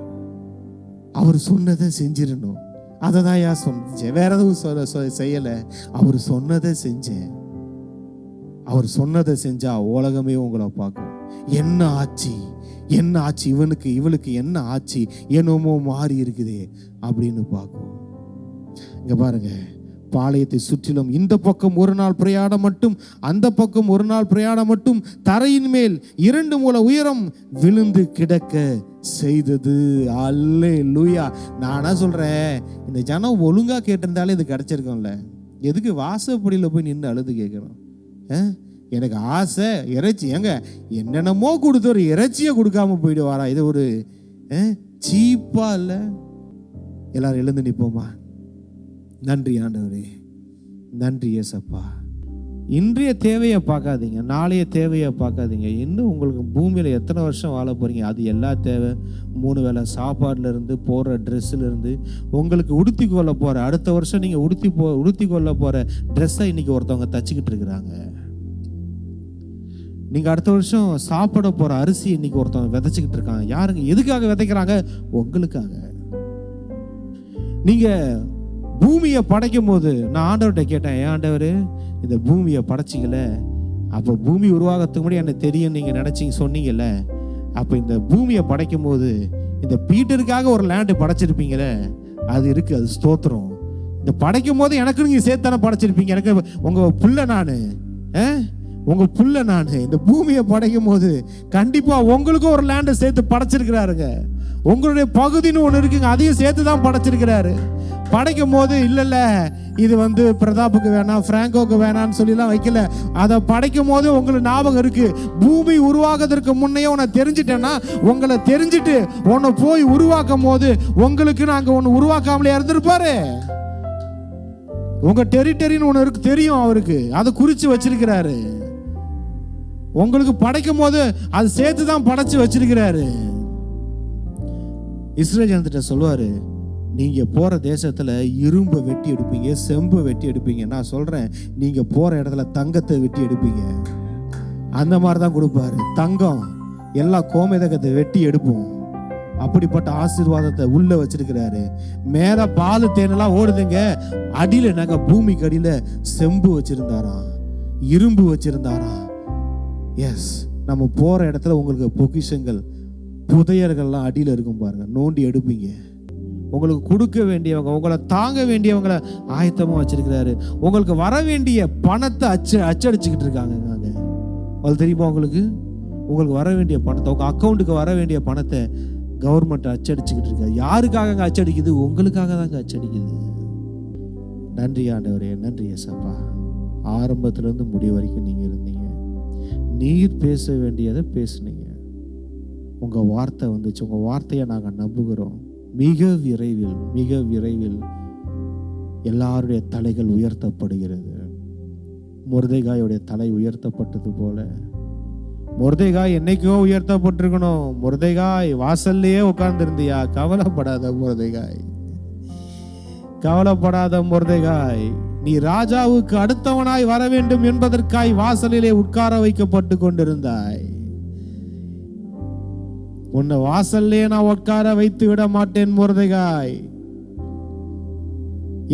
அவர் சொன்னதை செஞ்சிடணும். அதை தான் செஞ்சேன், வேற எதுவும் செய்யல. அவர் சொன்னதை செஞ்சேன். அவர் சொன்னதை செஞ்சா உலகமே உங்களை பார்க்கும். என்ன ஆச்சு? என்ன ஆச்சு? இவளுக்கு என்ன ஆச்சு? என்னமோ மாறி இருக்குதே அப்படின்னு பார்க்கும். இங்க பாருங்க, பாளையத்தை சுற்றிலும் இந்த பக்கம் 1 நாள் பிரயாணம் மட்டும், அந்த பக்கம் 1 நாள் பிரயாணம் மட்டும் தரையின் மேல் 2 முழ உயரம் விழுந்து கிடக்க செய்தது. அல்லேலூயா. நானா சொல்றேன், இந்த ஜனம் ஒழுங்கா கேட்டிருந்தாலே இது கிடைச்சிருக்கும்ல. எதுக்கு வாசப்படியில் போய் நின்று அழுது கேட்கணும்? எனக்கு ஆசை இறைச்சி. ஏங்க என்னென்னமோ கொடுத்து ஒரு இறைச்சியை கொடுக்காம போயிடுவாரா? இது ஒரு சீப்பா இல்லை? எல்லாரும் எழுந்து நிற்போமா? நன்றி ஆண்டவரே, நன்றி ஏசப்பா. இன்றைய தேவையை பார்க்காதீங்க, நாளைய தேவையை பார்க்காதீங்க. இன்னும் உங்களுக்கு பூமியில் எத்தனை வருஷம் வாழ போறீங்க? அது எல்லா தேவை. 3 வேளை சாப்பாடுல இருந்து, போடுற ட்ரெஸ்ஸுல இருந்து, உங்களுக்கு உடுத்தி கொள்ள போற அடுத்த வருஷம் நீங்க உடுத்தி கொள்ள போற ட்ரெஸ்ஸை இன்னைக்கு ஒருத்தவங்க தச்சுக்கிட்டு இருக்கிறாங்க. நீங்க அடுத்த வருஷம் சாப்பிட போற அரிசி இன்னைக்கு ஒருத்தவங்க விதைச்சுக்கிட்டு இருக்காங்க. யாருங்க? எதுக்காக விதைக்கிறாங்க? உங்களுக்காக. நீங்க பூமியை படைக்கும் போது நான் ஆண்டவர்கிட்ட கேட்டேன், ஏன் ஆண்டவர் இந்த பூமியை படைச்சிங்கல, அப்போ பூமி உருவாகிறதுக்கு முன்னாடி எனக்கு தெரியும் நீங்க நினைச்சிங்க சொன்னீங்கல்ல, அப்போ இந்த பூமியை படைக்கும் போது இந்த பீட்டருக்காக ஒரு லேண்டு படைச்சிருப்பீங்களே, அது இருக்கு, அது ஸ்தோத்திரம். இந்த படைக்கும் போது எனக்கு நீங்க சேர்த்தானே படைச்சிருப்பீங்க. எனக்கு உங்க புள்ள நானு, உங்க புள்ள நானு. இந்த பூமியை படைக்கும் போது கண்டிப்பா உங்களுக்கும் ஒரு லேண்டை சேர்த்து படைச்சிருக்கிறாருங்க. உங்களுடைய பகுதின்னு ஒன்று இருக்குங்க, அதையும் சேர்த்து தான் படைச்சிருக்கிறாரு. படைக்கும் போது இல்ல இது பிரதாப்புக்கு வேணாம், பிராங்கோக்கு வேணான்னு சொல்லிலாம் வைக்கல. அதை படைக்கும் போது உங்களுக்கு ஞாபகம் இருக்கு, பூமி உருவாக்குறதுக்கு முன்னையே உன்னை தெரிஞ்சிட்டேன்னா, உங்களை தெரிஞ்சிட்டு உன்னை போய் உருவாக்கும் போது உங்களுக்கு நாங்க ஒன்று உருவாக்காமலே இருந்திருப்பாரு. உங்க டெரிட்டரின்னு ஒன்று இருக்கு தெரியும் அவருக்கு, அதை குறிச்சு வச்சிருக்கிறாரு. உங்களுக்கு படைக்கும் போது அது சேர்த்து தான் படைச்சு வச்சிருக்கிறாரு. இஸ்ரேல் ஜனத்திட்ட சொல்லுவாரு, நீங்க போற தேசத்துல இரும்பை வெட்டி எடுப்பீங்க, செம்பை வெட்டி எடுப்பீங்க. நான் சொல்றேன், நீங்க போற இடத்துல தங்கத்தை வெட்டி எடுப்பீங்க. அந்த மாதிரி தான் கொடுப்பாரு. தங்கம் எல்லா கோமேதகத்தை வெட்டி எடுப்போம். அப்படிப்பட்ட ஆசீர்வாதத்தை உள்ள வச்சிருக்கிறாரு. மேல பால் தேனெல்லாம் ஓடுதுங்க, அடியில நாங்க பூமிக்கு அடியில செம்பு வச்சிருந்தாராம், இரும்பு வச்சிருந்தாராம். எஸ், நம்ம போற இடத்துல உங்களுக்கு பொக்கிஷங்கள், புதையர்கள்லாம் அடியில இருக்கும் பாருங்க, நோண்டி எடுப்பீங்க. உங்களுக்கு கொடுக்க வேண்டியவங்க, உங்களை தாங்க வேண்டியவங்களை ஆயத்தமா வச்சிருக்கிறாரு. உங்களுக்கு வர வேண்டிய பணத்தை அச்சடிச்சுக்கிட்டு இருக்காங்க. அது தெரியுமா உங்களுக்கு? உங்களுக்கு வர வேண்டிய பணத்தை, உங்க அக்கௌண்ட்டுக்கு வர வேண்டிய பணத்தை கவர்மெண்ட் அச்சடிச்சுக்கிட்டு இருக்காரு. யாருக்காக அச்சடிக்குது? உங்களுக்காக தாங்க அச்சடிக்குது. நன்றி ஆண்டவரே, நன்றி ஏசப்பா. ஆரம்பத்துல இருந்து முடிவு வரைக்கும் நீங்க இருந்தீங்க. நீர் பேச வேண்டியதை பேசுனீங்க. உங்க வார்த்தை வந்துச்சு. உங்க வார்த்தையை நாங்க நம்புகிறோம். மிக விரைவில் எல்லாருடைய தலைகள் உயர்த்தப்படுகிறது. மொர்தெகாயுடைய தலை உயர்த்தப்பட்டது போல மொர்தெகாய் என்னைக்கோ உயர்த்தப்பட்டிருக்கணும். மொர்தெகாய் வாசல்லையே உட்கார்ந்து இருந்தியா? கவலைப்படாத மொர்தெகாய், கவலைப்படாத மொர்தெகாய். நீ ராஜாவுக்கு அடுத்தவனாய் வர வேண்டும் என்பதற்காய் வாசலிலே உட்கார வைக்கப்பட்டு கொண்டிருந்தாய். உன்னை வாசல்லே நான் உட்கார வைத்து விட மாட்டேன் மொர்தெகாய்.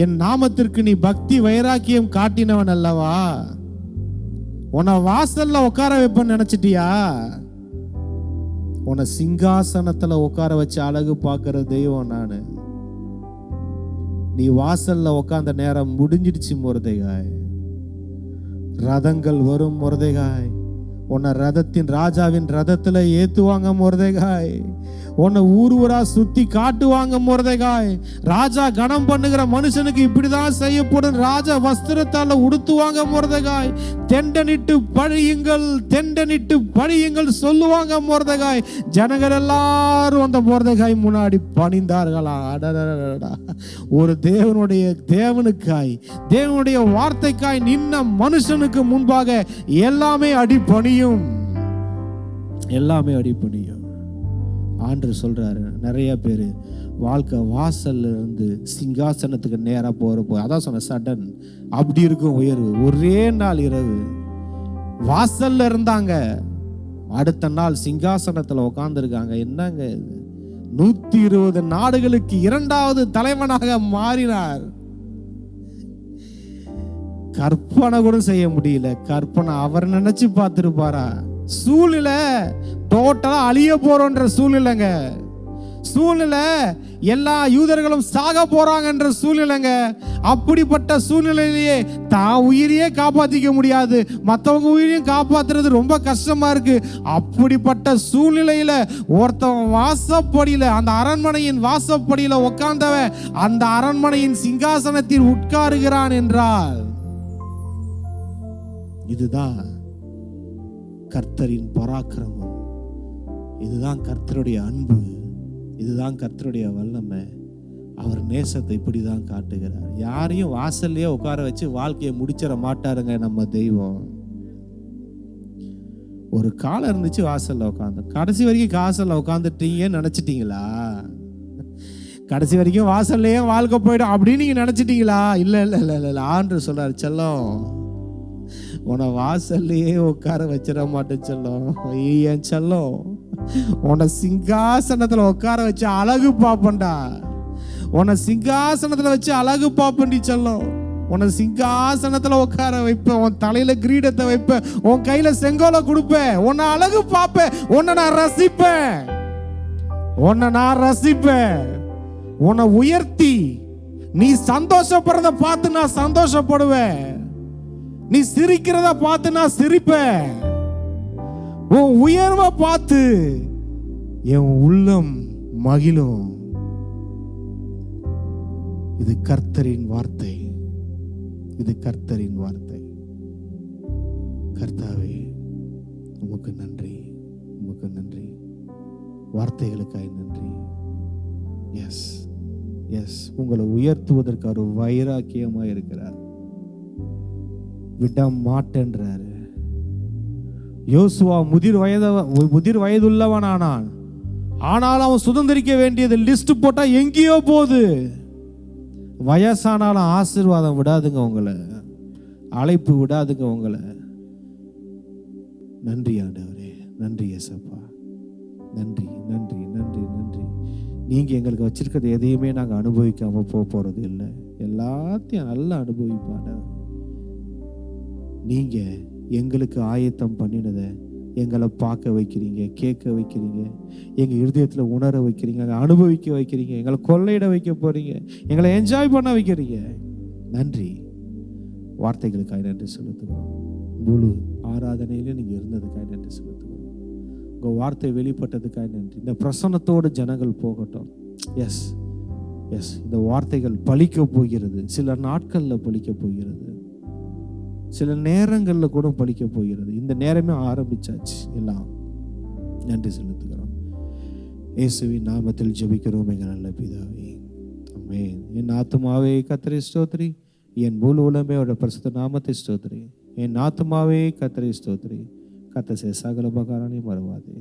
என் நாமத்திற்கு நீ பக்தி வைராக்கியம் காட்டினவன் அல்லவா? உன்னை வாசல்ல உட்கார வைப்பேன்னு நினைச்சிட்டியா? உன்னை சிங்காசனத்துல உட்கார வச்சு அழகு பார்க்கிற தெய்வம் நானு. நீ வாசல்ல உட்கார்ந்த நேரம் முடிஞ்சிடுச்சு மொர்தெகாய். ரதங்கள் வரும் மொர்தெகாய். உன்னை ரதத்தின் ராஜாவின் ரதத்துல ஏத்துவாங்க மொர்தெகாய். உன்னை ஊர் ஊரா சுத்தி காட்டுவாங்க மொர்தெகாய். ராஜா கணம் பண்ணுகிற மனுஷனுக்கு இப்படிதான் செய்யப்படும். ராஜா வஸ்திரத்தால உடுத்துவாங்க மொர்தெகாய். தெண்டனிட்டு பழியுங்கள், தெண்டனிட்டு பழியுங்கள் சொல்லுவாங்க மொர்தெகாய். ஜனங்கள் எல்லாரும் அந்த மொர்தெகாய் முன்னாடி பணிந்தார்களா? அடடடடா. ஒரு தேவனுக்காய், தேவனுடைய வார்த்தைக்காய் நின்ன மனுஷனுக்கு முன்பாக எல்லாமே அடிபணியும், எல்லாமே அடிபணியும். ஆண்டவர் சொல்றாரு, நிறைய பேர் வாழ்க்கை வாசல்ல இருந்து சிங்காசனத்துக்கு நேரா போறப்போ, அதான் சொன்ன சடன் அப்படி இருக்கும் உயர்வு. ஒரே நாள் இரவு வாசல்ல இருந்தாங்க, அடுத்த நாள் சிங்காசனத்துல உட்கார்ந்து இருக்காங்க. என்னங்க இது? 120 நாடுகளுக்கு 2வது தலைவனாக மாறினார். கற்பனை கூட செய்ய முடியல. கற்பனை அவர் நினைச்சு பார்த்திருப்பாரா? சூழ்நிலை டோட்டலா அழிய போறோன்ற சூழ்நிலைங்க. சூழ்நிலை எல்லா யூதர்களும் சாக போறாங்கன்ற சூழ்நிலைங்க. அப்படிப்பட்ட சூழ்நிலையிலேயே தான் உயிரையே காப்பாத்திக்க முடியாது, மற்றவங்க உயிரையும் காப்பாத்துறது ரொம்ப கஷ்டமா இருக்கு. அப்படிப்பட்ட சூழ்நிலையில ஒருத்தவன் வாசப்படியில, அந்த அரண்மனையின் வாசப்படியில உட்கார்ந்தவன் அந்த அரண்மனையின் சிங்காசனத்தில் உட்காருகிறான் என்றால், இதுதான் கர்த்தரின் பராக்கிரமம், இதுதான் கர்த்தருடைய அன்பு, இதுதான் கர்த்தருடைய வல்லமை. அவர் நேசத்தை இப்படிதான் காட்டுகிறார். யாரையும் வாசல்லையே உட்கார வச்சு வாழ்க்கையை முடிச்சிட மாட்டாருங்க நம்ம தெய்வம். ஒரு காலம் இருந்துச்சு வாசல்ல உட்காந்து, கடைசி வரைக்கும் வாசல்ல உட்காந்துட்டீங்கன்னு நினைச்சிட்டீங்களா? கடைசி வரைக்கும் வாசல்லையே வாழ்க்கை போயிடும் அப்படின்னு நீங்க நினைச்சிட்டீங்களா? இல்ல இல்ல இல்ல இல்ல. ஆண்டவர் சொல்றாரு, செல்லம் உன்னை வாசல்லையே உட்கார வச்சிட மாட்டேன் செல்லம். என் செல்லம், உன்னை சிங்காசனத்துல உட்கார வச்சு அழகு பாப்பண்டா. உன்னை சிங்காசனத்துல வச்சு அழகு பாப்பண்டி செல்லம். உன்னை சிங்காசனத்துல உட்கார வைப்பேன், உன் தலையில கிரீடத்தை வைப்பேன், உன் கையில செங்கோலை கொடுப்பேன், உன்னை அழகு பார்ப்பேன், உன்னை நான் ரசிப்பேன், உன்னை நான் ரசிப்பேன். உன்னை உயர்த்தி நீ சந்தோஷப்படுறத பார்த்து நான் சந்தோஷப்படுவேன், நீ சிரிக்கிறத பார்த்து நான் சிரிப்பேன், உன் உயர்வை பார்த்து என் உள்ளம் மகிழும். இது கர்த்தரின் வார்த்தை, இது கர்த்தரின் வார்த்தை. கர்த்தாவே உமக்கு நன்றி, உமக்கு நன்றி, வார்த்தைகளுக்காய் நன்றி. எஸ் எஸ், உங்களை உயர்த்துவதற்கு ஒரு வைராக்கியமா இருக்கிறார். விட மாட்டேன்றாரு. யோசுவா முதிர் வயதுள்ளவனானான், ஆனால் அவன் சுதந்திரிக்க வேண்டியது லிஸ்ட் போட்டா எங்கேயோ போகுது. வயசானாலும் ஆசீர்வாதம் விடாதுங்க உங்களை, அழைப்பு விடாதுங்க உங்களை. நன்றி ஆண்டவரே, நன்றி ஏசப்பா, நன்றி நன்றி நன்றி நன்றி. நீங்க எங்களுக்கு வச்சிருக்கிறது எதையுமே நாங்க அனுபவிக்காம போறது இல்லை, எல்லாத்தையும் நல்லா அனுபவிப்பாங்க. நீங்க எங்களுக்கு ஆயத்தம் பண்ணினதை எங்களை பார்க்க வைக்கிறீங்க, கேட்க வைக்கிறீங்க, எங்க இருதயத்துல உணர வைக்கிறீங்க, அனுபவிக்க வைக்கிறீங்க, எங்களை கொள்ளையிட வைக்க போறீங்க, எங்களை என்ஜாய் பண்ண வைக்கிறீங்க. நன்றி. வார்த்தைகளுக்காக நன்றி செலுத்துகிறோம். முழு ஆராதனையில நீங்க இருந்ததுக்காக நன்றி செலுத்துகிறோம். உங்க வார்த்தை வெளிப்பட்டதுக்காக நன்றி. இந்த பிரசன்னத்தோடு ஜனங்கள் போகட்டும். எஸ் எஸ், இந்த வார்த்தைகள் பலிக்க போகிறது. சில நாட்கள்ல பலிக்க போகிறது, சில நேரங்களில் கூட பலிக்க போகிறது. இந்த நேரமே ஆரம்பிச்சாச்சு எல்லாம். நன்றி செலுத்துகிறோம். இயேசுவின் நாமத்தில் ஜெபிக்கிறோம் எங்கள் நல்ல பிதாவே, ஆமென். என் ஆத்துமாவே கர்த்தரை ஸ்தோத்திரி, என் முழு உலகமே அவருடைய பரிசுத்த நாமத்தை ஸ்தோத்திரி. என் ஆத்துமாவே கர்த்தரை ஸ்தோத்திரி, கத்த செய்ய சகல உபகாரங்களையும் மறவாதே.